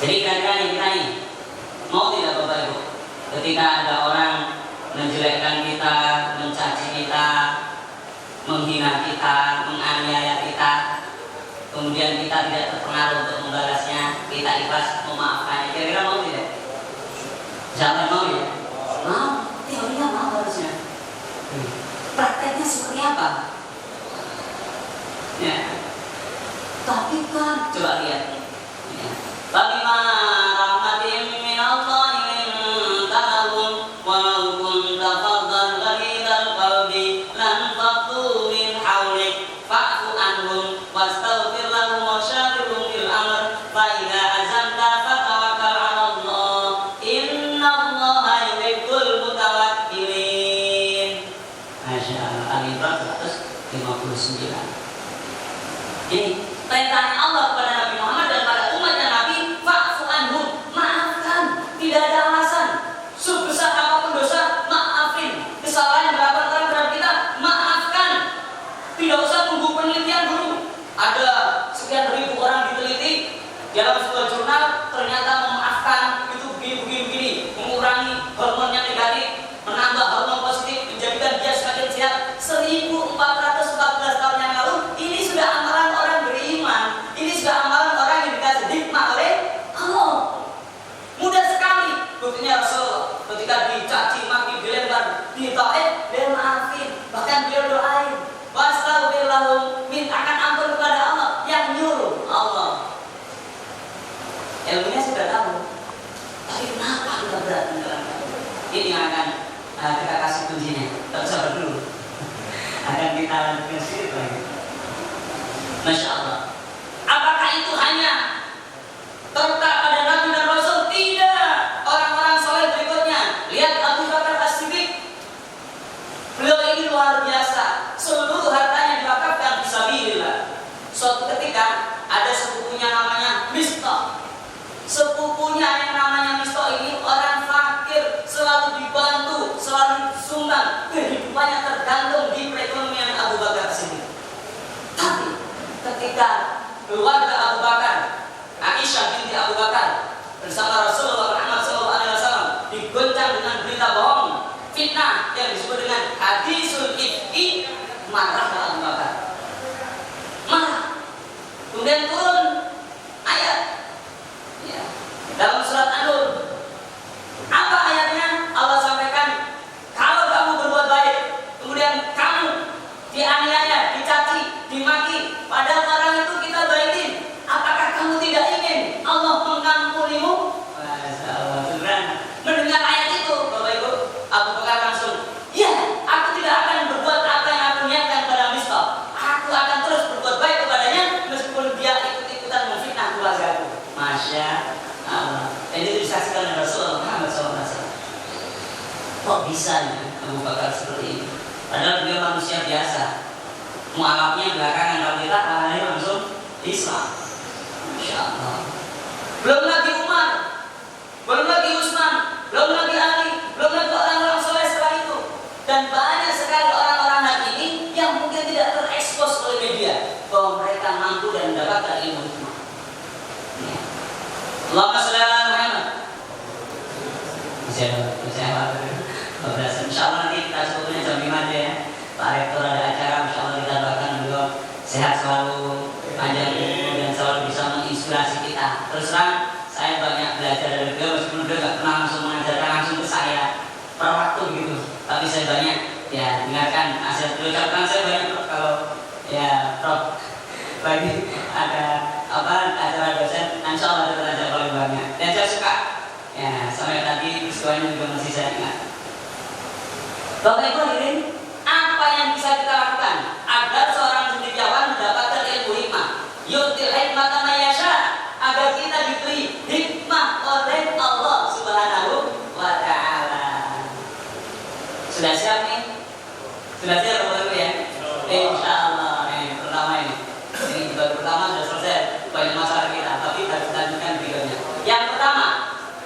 Jadi kira-kira kita nih, mau tidak Bapak Ibu, ketika ada orang menjelekkan kita, mencaci kita, menghina kita, menganiaya kita, kemudian kita tidak terpengaruh untuk membalasnya, kita ikhlas memaafkannya, kira-kira mau tidak? Siapa yang mau ya? Mau, teorinya mau harusnya. Prakteknya seperti apa? Ya. Tapi kan, coba lihat. Ya. Fabima rahmatin minallahi linta lahum walau kunta faddan ghalidhal qalbi lanfaddu min hawlik fa'fu anhum wastaghfir lahum wa syawirhum fil amr fa idza azamta fatawakkal 'ala Allah innallaha yuhibbul mutawakkilin. Masyaallah, Al-Imran 159. Ini perintahnya Allah kepada Nabi Muhammad dan para umatnya Nabi, fa'fu anhum, maafkan, tidak ada alasan. Sebesar apapun dosa, maafin. Kesalahan yang dilakukan orang terhadap kita, maafkan. Tidak usah tunggu penelitian dulu. Ada sekian ribu orang diteliti dalam sebuah jurnal, ternyata memaafkan itu begini, mengurangi hormon yang negatif, menambah hormon positif, menjadikan dia semakin sehat. 1414 tahun yang lalu, ini sudah amalan orang beriman. Ini sudah amalan orang yang dikasih hikmah oleh Allah. Mudah sekali. Buktinya Rasulullah ketika dicaci maki, dilempar, ditaib, dia maafin. Bahkan beliau doain, wastaghfir lahum, mintakan ampun kepada Allah yang nyuruh Allah. Ilmunya sudah tahu, tapi kenapa kita berat menjalankan? Ini yang akan kita kasih kuncinya. Tak sabar dulu. Akan kita lanjutkan sedikit lagi. Masya Allah. Apakah itu hanya terletak pada Nabi dan Rasul? Tidak. Orang-orang soleh berikutnya. Lihat Abu Bakar As-Siddiq. Beliau ini luar biasa. Seluruh hartanya diwakafkan fisabilillah. Suatu ketika ada sepupunya namanya Mistah. Sepupunya yang namanya Mistah ini orang fakir, selalu dibantu, selalu disumbang. Kehidupannya tergantung di perekonomian Abu Bakar As-Siddiq. Tapi keluarga Abu Bakar, Aisyah binti Abu Bakar bersama Rasulullah Muhammad SAW digoncang dengan berita bohong, fitnah yang disebut dengan hadisul ifki, marah Abu Bakar. Marah. Kemudian turun ayat ya, dalam surat An-Nur. Apa ayatnya? Allah sampaikan, kalau kamu berbuat baik, kemudian kamu dianiaya, dicaci, dimaki, padahal orang itu kita baikin, apakah kamu tidak ingin Allah mengampunimu? Mendengar ayat itu, Bapak Ibu, Abu Bakar langsung, ya, aku tidak akan berbuat apa yang aku niatkan pada Mistah. Aku akan terus berbuat baik kepadanya meskipun dia ikut-ikutan memfitnah keluargaku. Masya Allah. Dan itu disaksikan oleh Rasulullah Muhammad SAW. Kok bisa ya Abu Bakar seperti ini? Padahal beliau manusia biasa. Mualafnya belakangan, kalau kita langsung Islam. Masya Allah. Belum lagi Umar, belum lagi Utsman, belum lagi Ali, belum lagi orang-orang soleh setelah itu. Dan banyak sekali orang-orang hari ini yang mungkin tidak terekspos oleh media bahwa mereka mampu dan mendapatkan ilmu hikmah. Allahumma shalli ala Muhammad. Insya Allah nanti kita sebetulnya jam 5 aja ya. Pak Rektor ada acara, insya Allah kita doakan beliau sehat selalu, panjang umur dan selalu bisa menginspirasi kita. Terus terang, saya banyak belajar dari beliau meskipun beliau nggak pernah langsung mengajarkan langsung ke saya per waktu gitu. Tapi saya banyak ya dengarkan nasihat beliau. Ucapkan saya banyak kalau ya Prof lagi ada apa acara dosen, insya Allah ada belajar paling banyak. Dan saya suka ya sampai tadi peristiwanya juga masih saya ingat. Bapak Ibu hadirin, apa yang bisa kita lakukan agar seorang cendekiawan mendapatkan ilmu hikmah? Yu'til hikmata man yasha, agar kita diberi hikmah oleh Allah Subhanahu wa Ta'ala. Sudah siap nih? Sudah siap Bapak Ibu ya? Insya Allah nih pertama ini baru pertama sudah selesai banyak masalah kita, tapi harus lanjutkan berikutnya. Yang pertama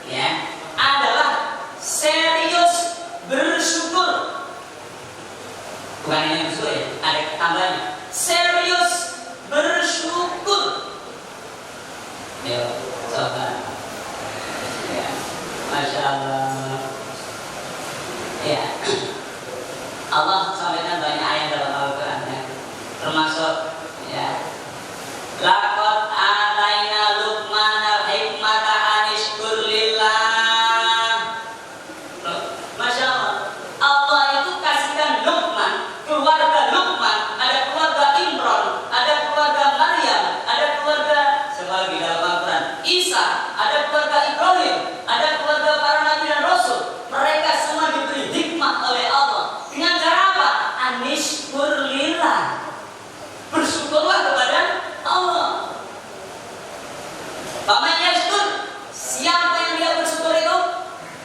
ya adalah serius bersyukur. Bukan hanya bersyukur ya, ada tambahannya. Serius bersyukur. Ya, coba. Ya, Masya Allah. Ya, Allah sampaikan banyak ayat dalam Al-Quran ya. Termasuk ya, laqad ataina Luqmanal hikmata an ishkur lillah. Masya Allah. Allah itu kasihkan Luqman, keluarga Luqman, ada keluarga Imran, ada keluarga Maryam, ada keluarga siapa lagi dalam Al-Quran? Isa, ada keluarga Ibrahim, ada keluarga para nabi dan rasul. Mereka semua diberi hikmah oleh Allah. Dengan cara apa? Anishkur lillah. Bersyukurlah kepada Allah. Faman yashkur, siapa yang dia bersyukur itu?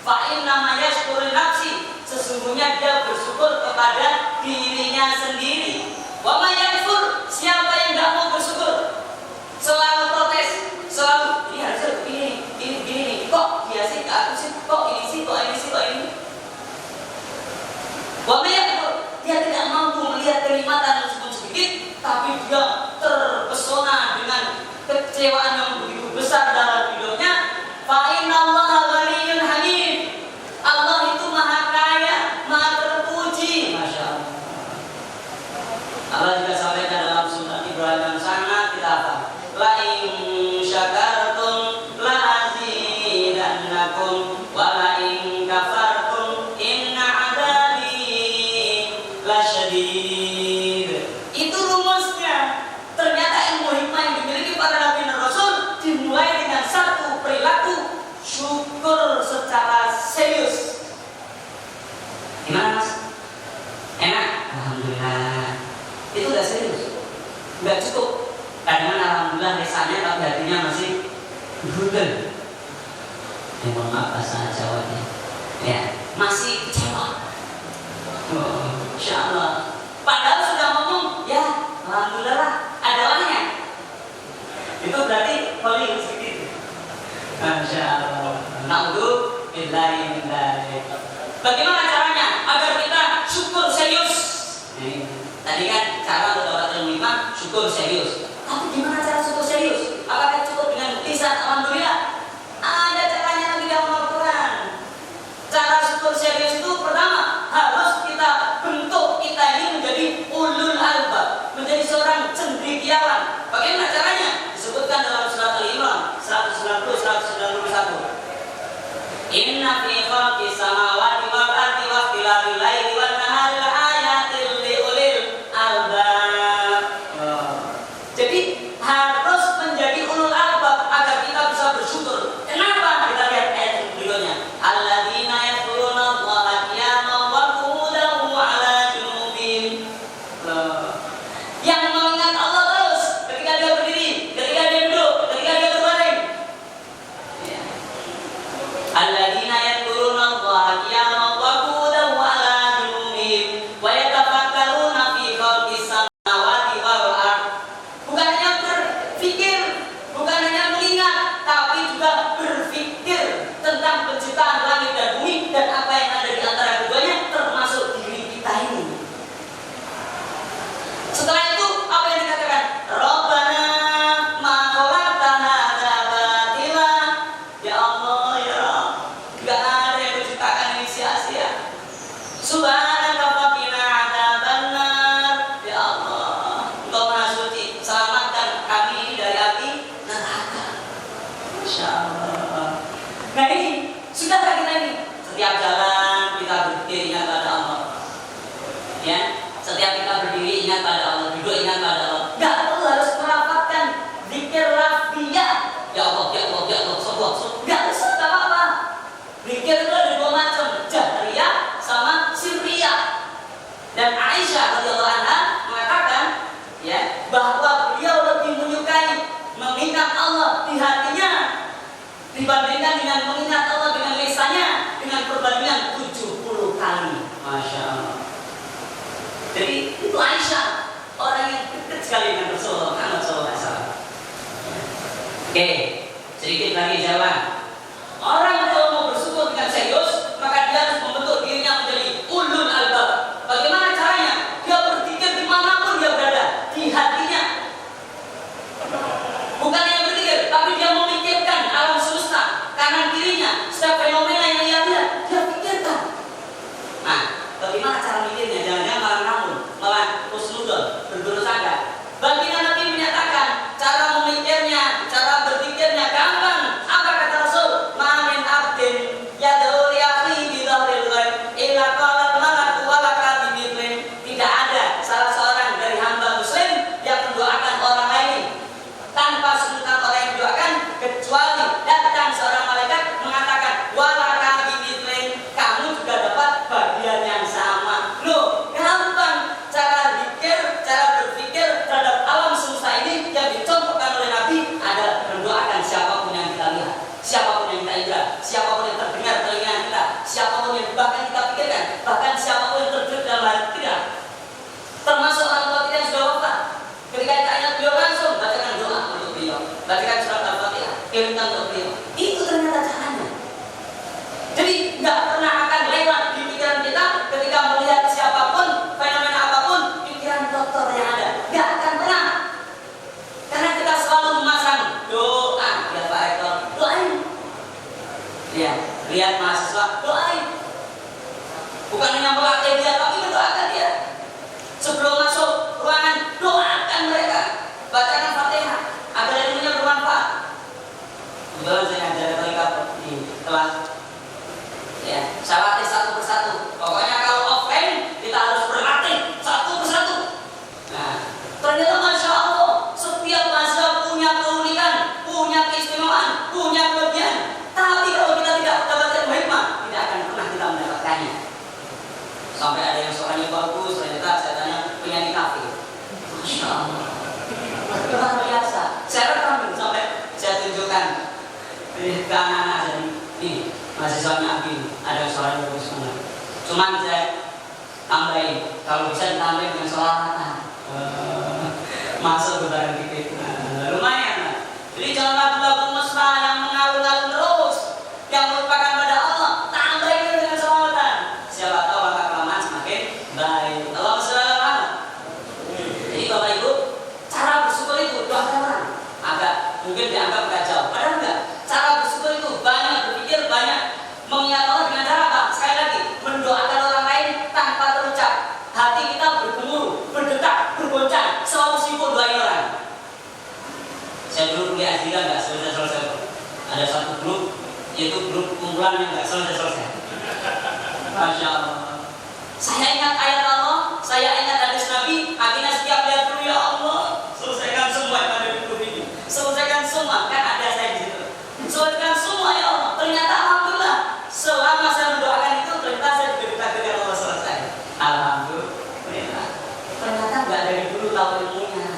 Fa inna yashkur nafsi, sesungguhnya dia bersyukur kepada dirinya sendiri. Wa man yakfur, siapa yang tidak mau bersyukur, selalu protes, selalu ini harusnya ini, kok dia sih, aku sih, kok ini sih, kok ini sih, kok ini. Wa man yakfur, dia tidak mampu melihat kenikmatan meskipun sedikit, tapi dia terpesona dengan kecewaan yang begitu besar dalam hidupnya. Fa innallaha ghaniyyun hamid. Allah itu maha kaya, maha terpuji. Masya Allah. Allah juga sampaikan dalam surat Ibrahim yang sangat kita hafal. La in syakartum la azidannakum wa la in kafartum inna adzabi lasyadid. Itu rumusnya. Ternyata ilmu hikmah yang dimiliki para nabi dan rasul dimulai dengan satu perilaku syukur secara serius. Gimana Mas? Enak? Alhamdulillah. Itu udah serius. Enggak cukup. Kadang alhamdulillah lisannya tapi hatinya masih berundel. Mohon maaf bahasa Jawanya. Ya, masih kecewa. Oh, Insya Allah. Padahal sudah ngomong, ya alhamdulillah ada orangnya. Itu berarti paling sedikit. Masya Allah. Na'udzubillahi min dzalik. Bagaimana caranya agar kita syukur serius? Tadi kan cara untuk dapat ilmu hikmah syukur serius. Tapi gimana cara syukur serius? sekali dengan Rasulullah Muhammad SAW. Oke, sedikit lagi jawab. Orang kalau mau bersyukur dengan serius, maka dia harus membentuk dirinya menjadi ulul albab. Bagaimana caranya? Dia berpikir dimanapun dia berada, di hatinya. Bukan hanya berpikir, tapi dia memikirkan alam semesta, kanan kirinya, setiap fenomena yang dia lihat, dia pikirkan. Nah, bagaimana cara mikirnya? Jangan-jangan malah ngawur, malah husnuzon, berburuk sangka. Baginda Nabi menyatakan cara memikirnya, cara berpikirnya gampang. Apa kata Rasul? Mamin abdin yad'u li akhihi bi dhahril ghaib illa qala al-malaku wa laka bimithlim. Tidak ada salah seorang dari hamba muslim yang mendoakan orang lain tanpa sebutan orang yang mendoakan, kecuali datang seorang malaikat mengatakan wa laka bimithlim, kamu juga dapat bagian yang sama. Loh, gampang cara pikir, cara berpikir terhadap alam semesta ini yang dicontohkan oleh Nabi adalah mendoakan siapapun yang kita lihat, siapapun yang kita indra, siapapun yang terdengar telinga kita, siapapun yang bahkan kita pikirkan, bahkan siapapun yang terdengar dalam hati kita, termasuk orang tua kita yang sudah wafat. Ketika kita ingat beliau langsung bacakan doa untuk beliau, bacakan surat Al-Fatihah, kirimkan untuk beliau. Itu ternyata caranya. Jadi nggak pernah akan lewat di pikiran kita ketika melihat siapapun, fenomena apapun, pikiran dokter yang ada nggak akan pernah. Karena kita selalu memasang doa. Lihat Pak Rektor, doain. Lihat mahasiswa, doain. Bukan hanya melatih dia, tapi mendoakan dia. Sebelum masuk ruangan, doakan mereka. Bacakan Fatihah agar ilmunya bermanfaat. Kebetulan saya ngajar mereka di kelas. Saya latih satu persatu. Pokoknya kalau offline kita harus berlatih satu persatu. Nah, ternyata Masya Allah, setiap mahasiswa punya keunikan, punya keistimewaan, punya kelebihan. Tapi kalau kita tidak mendapatkan hikmah, tidak akan pernah kita mendapatkannya. Sampai ada yang suaranya bagus, ternyata saya tanya penyanyi kafe. Masya Allah, luar biasa. Saya rekam sampai saya tunjukkan ke anak-anak ini. Mahasiswanya Abi ada suaranya bagus banget. Cuman saya tambahin, kalau bisa ditambahin dengan sholawatan, masuk putaran dikit, lumayan. Jadi jangan lagu-lagu mesra yang mengalun-alun terus, yang merupakan pada Allah, tambahin dengan sholawatan. Siapa tahu lama kelamaan semakin baik. Allah SWT. Jadi Bapak Ibu, cara bersyukur itu doa orang agak mungkin dianggap kacau, padahal enggak. Cara bersyukur itu banyak berpikir, banyak mengingat Allah dengan cara apa? Sekali lagi, mendoakan orang lain tanpa terucap. Hati kita bergemuruh, berdetak, bergoncang, selalu sibuk doain orang. Saya dulu kuliah S3 nggak selesai. Ada satu grup, yaitu grup kumpulan yang nggak selesai. Masya Allah. Saya ingat ayat Allah, saya ingat hadis Nabi. Akhirnya setiap lihat dulu, ya Allah, selesaikan semua yang ada di grup ini. Selesaikan semua, kan ada saya di situ. Selesaikan semua ya Allah. Ternyata alhamdulillah, selama saya mendoakan itu ternyata saya diberitakan Allah selesai. Alhamdulillah. Ternyata nggak dari dulu tahu ilmunya.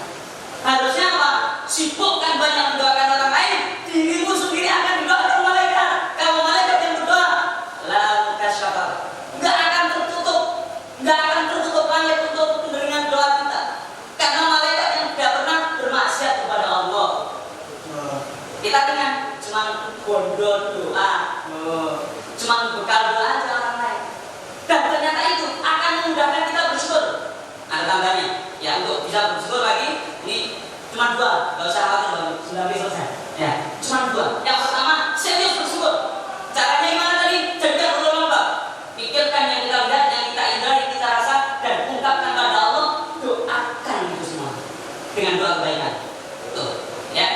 Harusnya apa? Sibukkan banyak mendoakan orang lain, dirimu sendiri akan didoakan malaikat. Kalau malaikat yang berdoa, la kasyafar, nggak akan tertutup langit untuk menerima doa kita. Karena malaikat yang tidak pernah bermaksiat kepada Allah. Kita dengan cuma bodoh doa, cuma bekal doa aja orang lain. Dan ternyata itu akan memudahkan kita bersyukur. Ada tambahnya, ya untuk bisa bersyukur lagi, ini cuma dua, nggak usah khawatir, sudah selesai. Ya, cuma dua. Yang pertama, serius bersyukur. Caranya gimana tadi? Jadikan berlomba. Pikirkan yang kita lihat, yang kita indra, yang kita rasa, dan ungkapkan pada Allah. Doakan itu semua dengan doa kebaikan. Tuh, ya.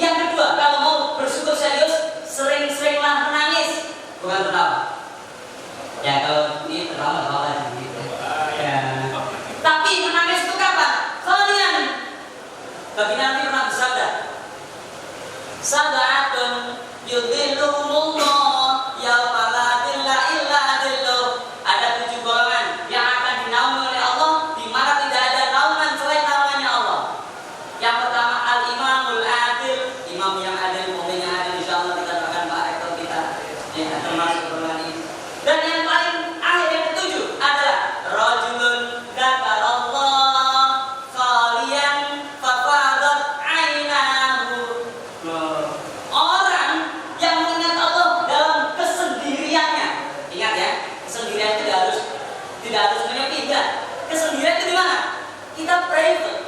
Yang kedua, kalau mau bersyukur serius, sering-seringlah menangis, bukan tertawa. Ya kalau ini tertawa aja gitu. Ya. Tapi menangis itu kapan? Kalian. Bagi Nabi pernah bersabda, Sab'atun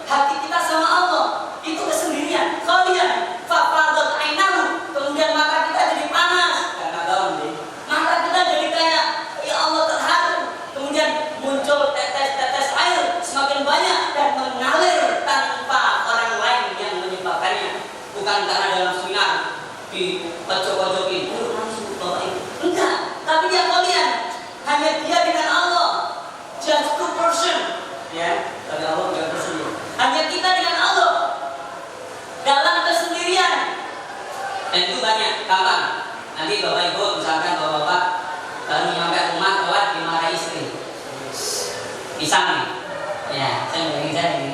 hati kita sama Allah itu kesendirian. Kalian fafadat ainahu, kemudian mata kita jadi panas karena gaul nih. Mata kita jadi kayak ya Allah terharu. Kemudian muncul tetes-tetes air semakin banyak dan mengalir tanpa orang lain yang menyebabkannya. Bukan karena dalam seminar di pojok-pojokin, enggak, tapi dia kalian hanya dia dengan Allah, just 2%, ya, tapi Allah tidak bersendiri. Hanya kita dengan Allah dalam kesendirian, dan itu banyak. Kapan? Nanti bapak ibu misalkan bapak baru nyampe rumah telat dimarahi istri, pisang nih, ya, saya bilangin saya ini,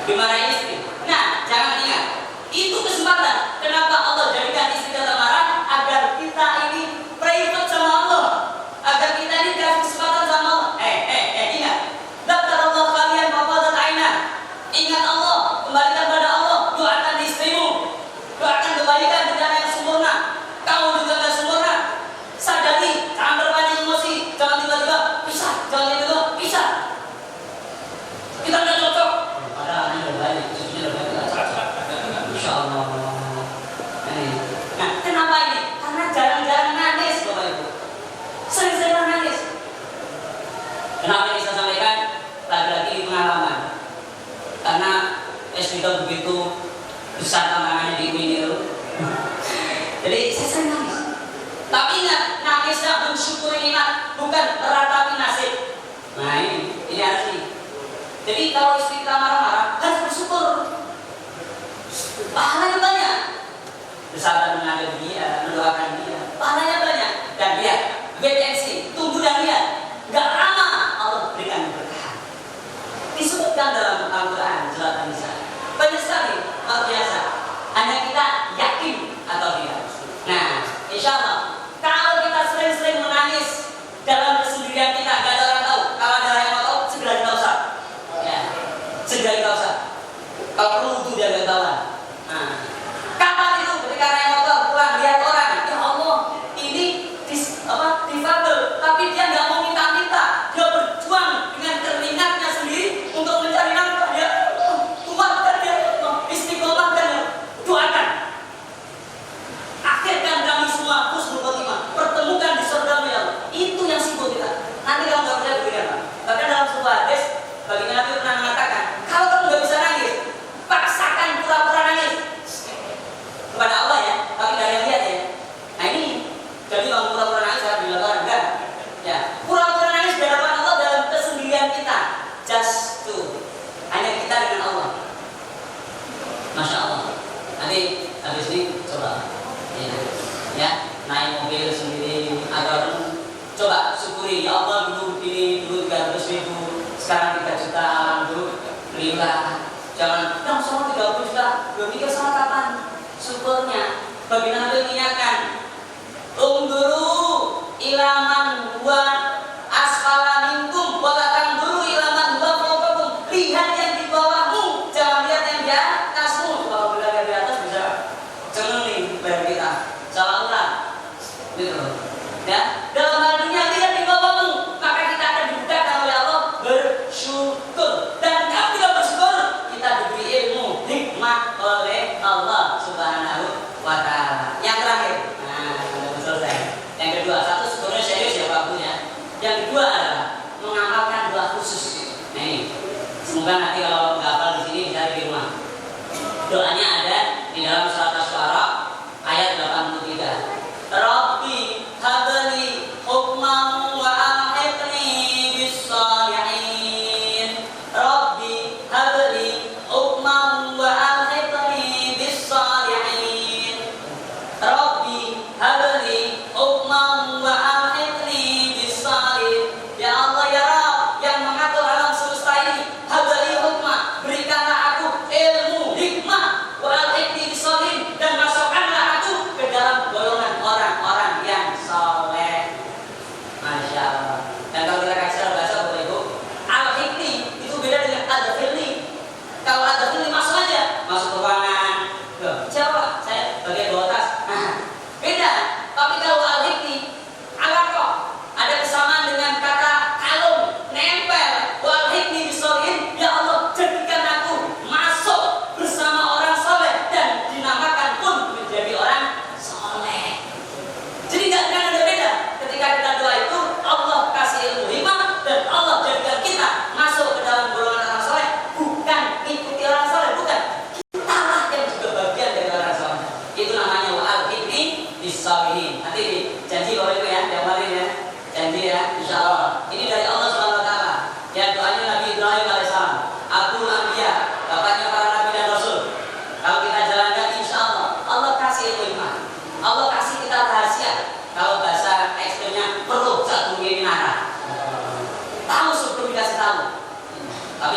dimarahi istri. Nah, jangan ingat. Itu kesempatan. Kenapa Allah jadikan istri kita marah? Agar kita ini private sama Allah, agar kita ini dikasih kesempatan sama Allah. Ingat. Dzakar Allah kalian fafadat aina. Ingat Allah, kembalikan pada Allah. Doakan istrimu, doakan kebaikan di jalan yang sempurna. Kamu juga gak sempurna. Sadari, jangan berpaling emosi. Jangan tiba-tiba pisah, jangan tiba-tiba pisah. Kita gak cocok. Padahal ini berbalik, cucunya berbalik. Insya Allah. Nah, kenapa ini? Karena jarang-jarang nangis, Bapak Ibu. Sering-sering nangis. Kenapa ini saya sampaikan? Lagi-lagi di pengalaman. Karena sudah begitu besar tantangannya di Winil. Jadi saya sering nangis. Tapi ingat, nangisnya mensyukuri nikmat, bukan meratapi nasib. Nah ini harus nih. Jadi kalau istri kita marah-marah, harus bersyukur. Pahalanya banyak. Bersabar menghadapi dia, mendoakan dia. Pahalanya banyak. Dan lihat, wait and see, tunggu dan lihat. Gak lama Allah berikan berkah. Disebutkan dalam Al-Quran surat An-Nisa. Banyak sekali, luar biasa. Hanya kita yakin atau tidak. Nah, insya Allah, kalau kita sering-sering menangis dalam kesendirian kita, gak ada orang tahu. Kalau ada yang mau tahu, segera kita usah. Ya, segera kita usah. Kalau perlu itu dia gak tahu. Nah, kapan itu? Ketika yang mau tahu pulang lihat orang, ya Allah, ini difabel, tapi dia nggak mau minta-minta, dia berjuang dengan keringatnya sendiri untuk mencari nafkah. Ya, kuatkan dia, istiqomahkan dia, doakan. Akhirkan kami semua husnul khotimah, pertemukan di surga ya Allah. Itu yang sibuk kita. Nanti kalau nggak percaya berikan Pak. Bahkan dalam sebuah hadis, baginda Nabi pernah mengatakan, kalau kamu nggak bisa nangis, paksakan pura-pura nangis kepada Allah ya, tapi nggak ada yang lihat ya. Nah ini, jadi kalau pura-pura nangis saya bilang orang enggak. Ya, pura-pura nangis di hadapan Allah dalam kesendirian kita, just to hanya kita dengan Allah. Masya Allah. Nanti habis ini coba, ya naik mobil sendiri atau coba syukuri ya Allah dulu begini, dulu 300.000, sekarang 3 juta, alhamdulillah. Jangan, yang sama 30 juta, belum mikir sama kapan. Syukurnya, bagi Nabi mengingatkan, dulu ilaman huwa asfala minkum, walakan dulu ilaman huwa fawqakum. Lihat yang di bawahmu, jangan lihat yang di atasmu. Kalau bila di atas bisa cengeling bayar kita, salah ulang, gitu. Ya, dalam hal dunia lihat di bawahmu, maka kita akan dimudahkan oleh Allah bersyukur. Dan kalau tidak bersyukur, kita diberi ilmu hikmah oleh Allah Subhanahu wa Ta'ala. Yang terakhir, nah sudah selesai. Yang kedua, satu syukurnya serius ya Pak Bu ya. Yang kedua adalah mengamalkan doa khusus. Nah ini, semoga nanti kalau nggak hafal di sini bisa di rumah. Doanya ada di dalam surat Asy-Syu'ara ayat 83. Rabbi habli hukman wa alhiqni bis-shalihin. Rabbi habli hukman wa alhiqni bis-shalihin. Rabbi habli hukman wa alhiqni bis-shalihin. Ya Allah ya Rabb yang mengatur alam semesta ini, habli hukman, berikanlah aku ilmu hikmah wa alhiqni bis-shalihin,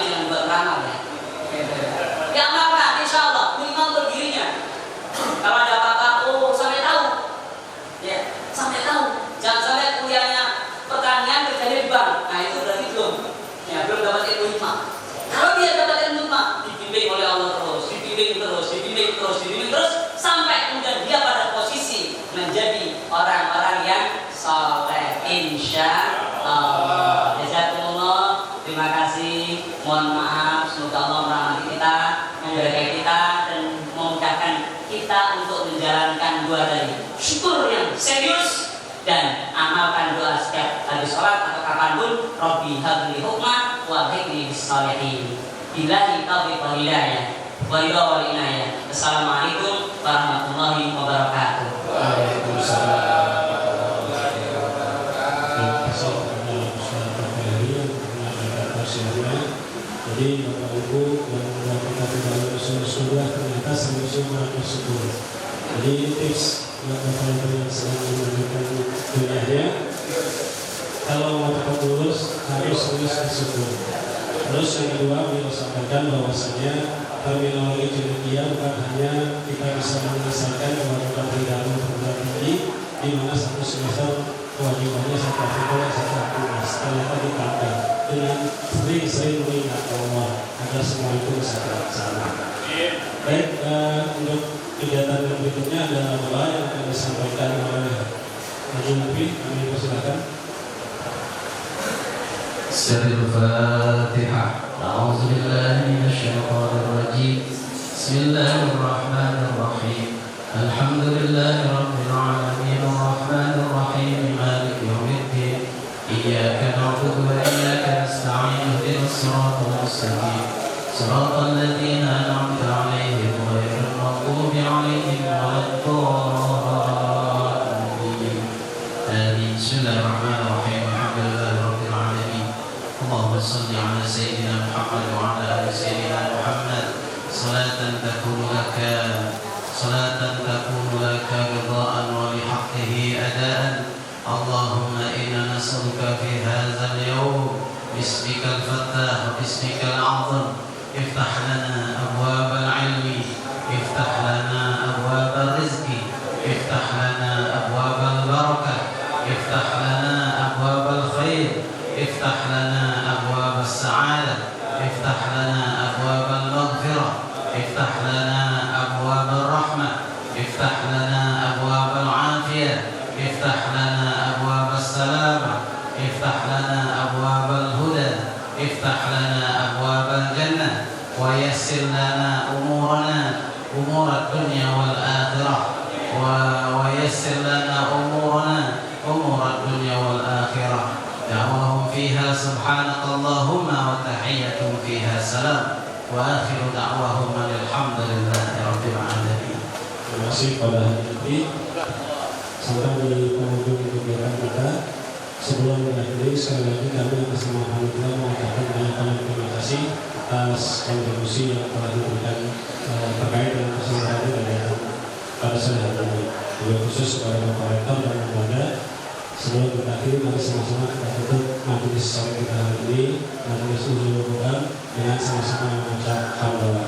tapi jangan buat ramal ya. Diamalkan, insya Allah minimal untuk dirinya. Kalau ada apa-apa, sampai tahu, ya sampai tahu. Jangan sampai kuliahnya pertanian kerjanya di bank. Nah itu berarti belum dapat ilmu hikmah. Kalau dia dapat ilmu hikmah, dibimbing oleh Allah dibimbing terus sampai kemudian dia pada posisi menjadi orang-orang yang saleh, insya Allah. Jazakumullah, terima kasih. Mohon maaf, semoga Allah merahmati kita, memberkahi kita, dan memudahkan kita untuk menjalankan doa tadi. Syukur yang serius dan amalkan doa setiap habis sholat atau kapanpun. Rabbi habli hukma wa hikni bis sholihin. Billahi taufiq wal hidayah. Assalamualaikum warahmatullahi wabarakatuh.
Waalaikumsalam. Jadi Bapak Ibu yang membuat kita tidak lulus kuliah ternyata sama-sama bersyukur. Jadi ini tips buat Bapak Ibu yang sedang melanjutkan kuliahnya. Kalau mau cepat lulus harus bersyukur. Terus yang kedua beliau sampaikan bahwasanya terminologi cendekia bukan hanya kita bisa menyelesaikan kewajiban pendalaman perguruan tinggi di mana satu semester kewajibannya satu artikel satu tugas, ternyata ditambah dengan sering mengingat Allah agar semua itu bisa terlaksana. Baik, untuk kegiatan yang berikutnya ada doa yang akan disampaikan oleh Haji Mufi. Kami persilakan.
Al-Fatihah. A'udzu billahi minasyaitonir rajim. Bismillahirrahmanirrahim. Alhamdulillahi rabbil alamin arrahmanir rahim maliki yaumiddin. Iyyaka na'budu wa iyyaka nasta'in ihdinas siratal mustaqim. Siratal ladzina an'amta 'alaihim ghairil maghdubi 'alaihim waladdallin. Amin. Bismillahirrahmanirrahim. Alhamdulillahi rabbil alamin. Allahumma shalli 'ala sayyidina Muhammad wa 'ala ali sayyidina Muhammad. Salatan takunu laka ridaan wa lihaqqihi adaan. Allahumma inna nas'aluka fi hadzal yawm bismikal fattah wa bismikal a'zam. Iftah lana abwabal ilmi, iftah lana abwabal rizqi, iftah lana abwabal barakah, iftah lana abwabal khair, iftah lana abwabal sa'adah, iftah lana abwabal maghfirah, iftah lana abwabal rahmah, iftah lana abwabal afiyah, iftah lana abwabal salamah, iftah lana abwabal huda, iftah lana abwabal jannah, wa yassir lana umurana umurad dunya wal akhirah, wa yassir lana umurana umurad dunya wal akhirah. Da'wahum fiha subhanakallahumma wa tahiyyatuhum fiha salam, wa akhiru da'wahum alhamdulillahi rabbil alamin.
Terima kasih pada hari ini. Sampai di penghujung kegiatan kita. Sebelum mengakhiri, sekali lagi kami atas nama panitia mengucapkan banyak terima kasih atas kontribusi yang telah diberikan terkait dengan keseluruhan kegiatan pada sore hari ini. Juga khusus kepada Bapak Rektor dan lembaga. Sebelum kita akhiri, mari sama-sama kita tutup majelis sore kita hari ini, majelis Nuzul Quran dengan sama-sama mengucap hamdalah.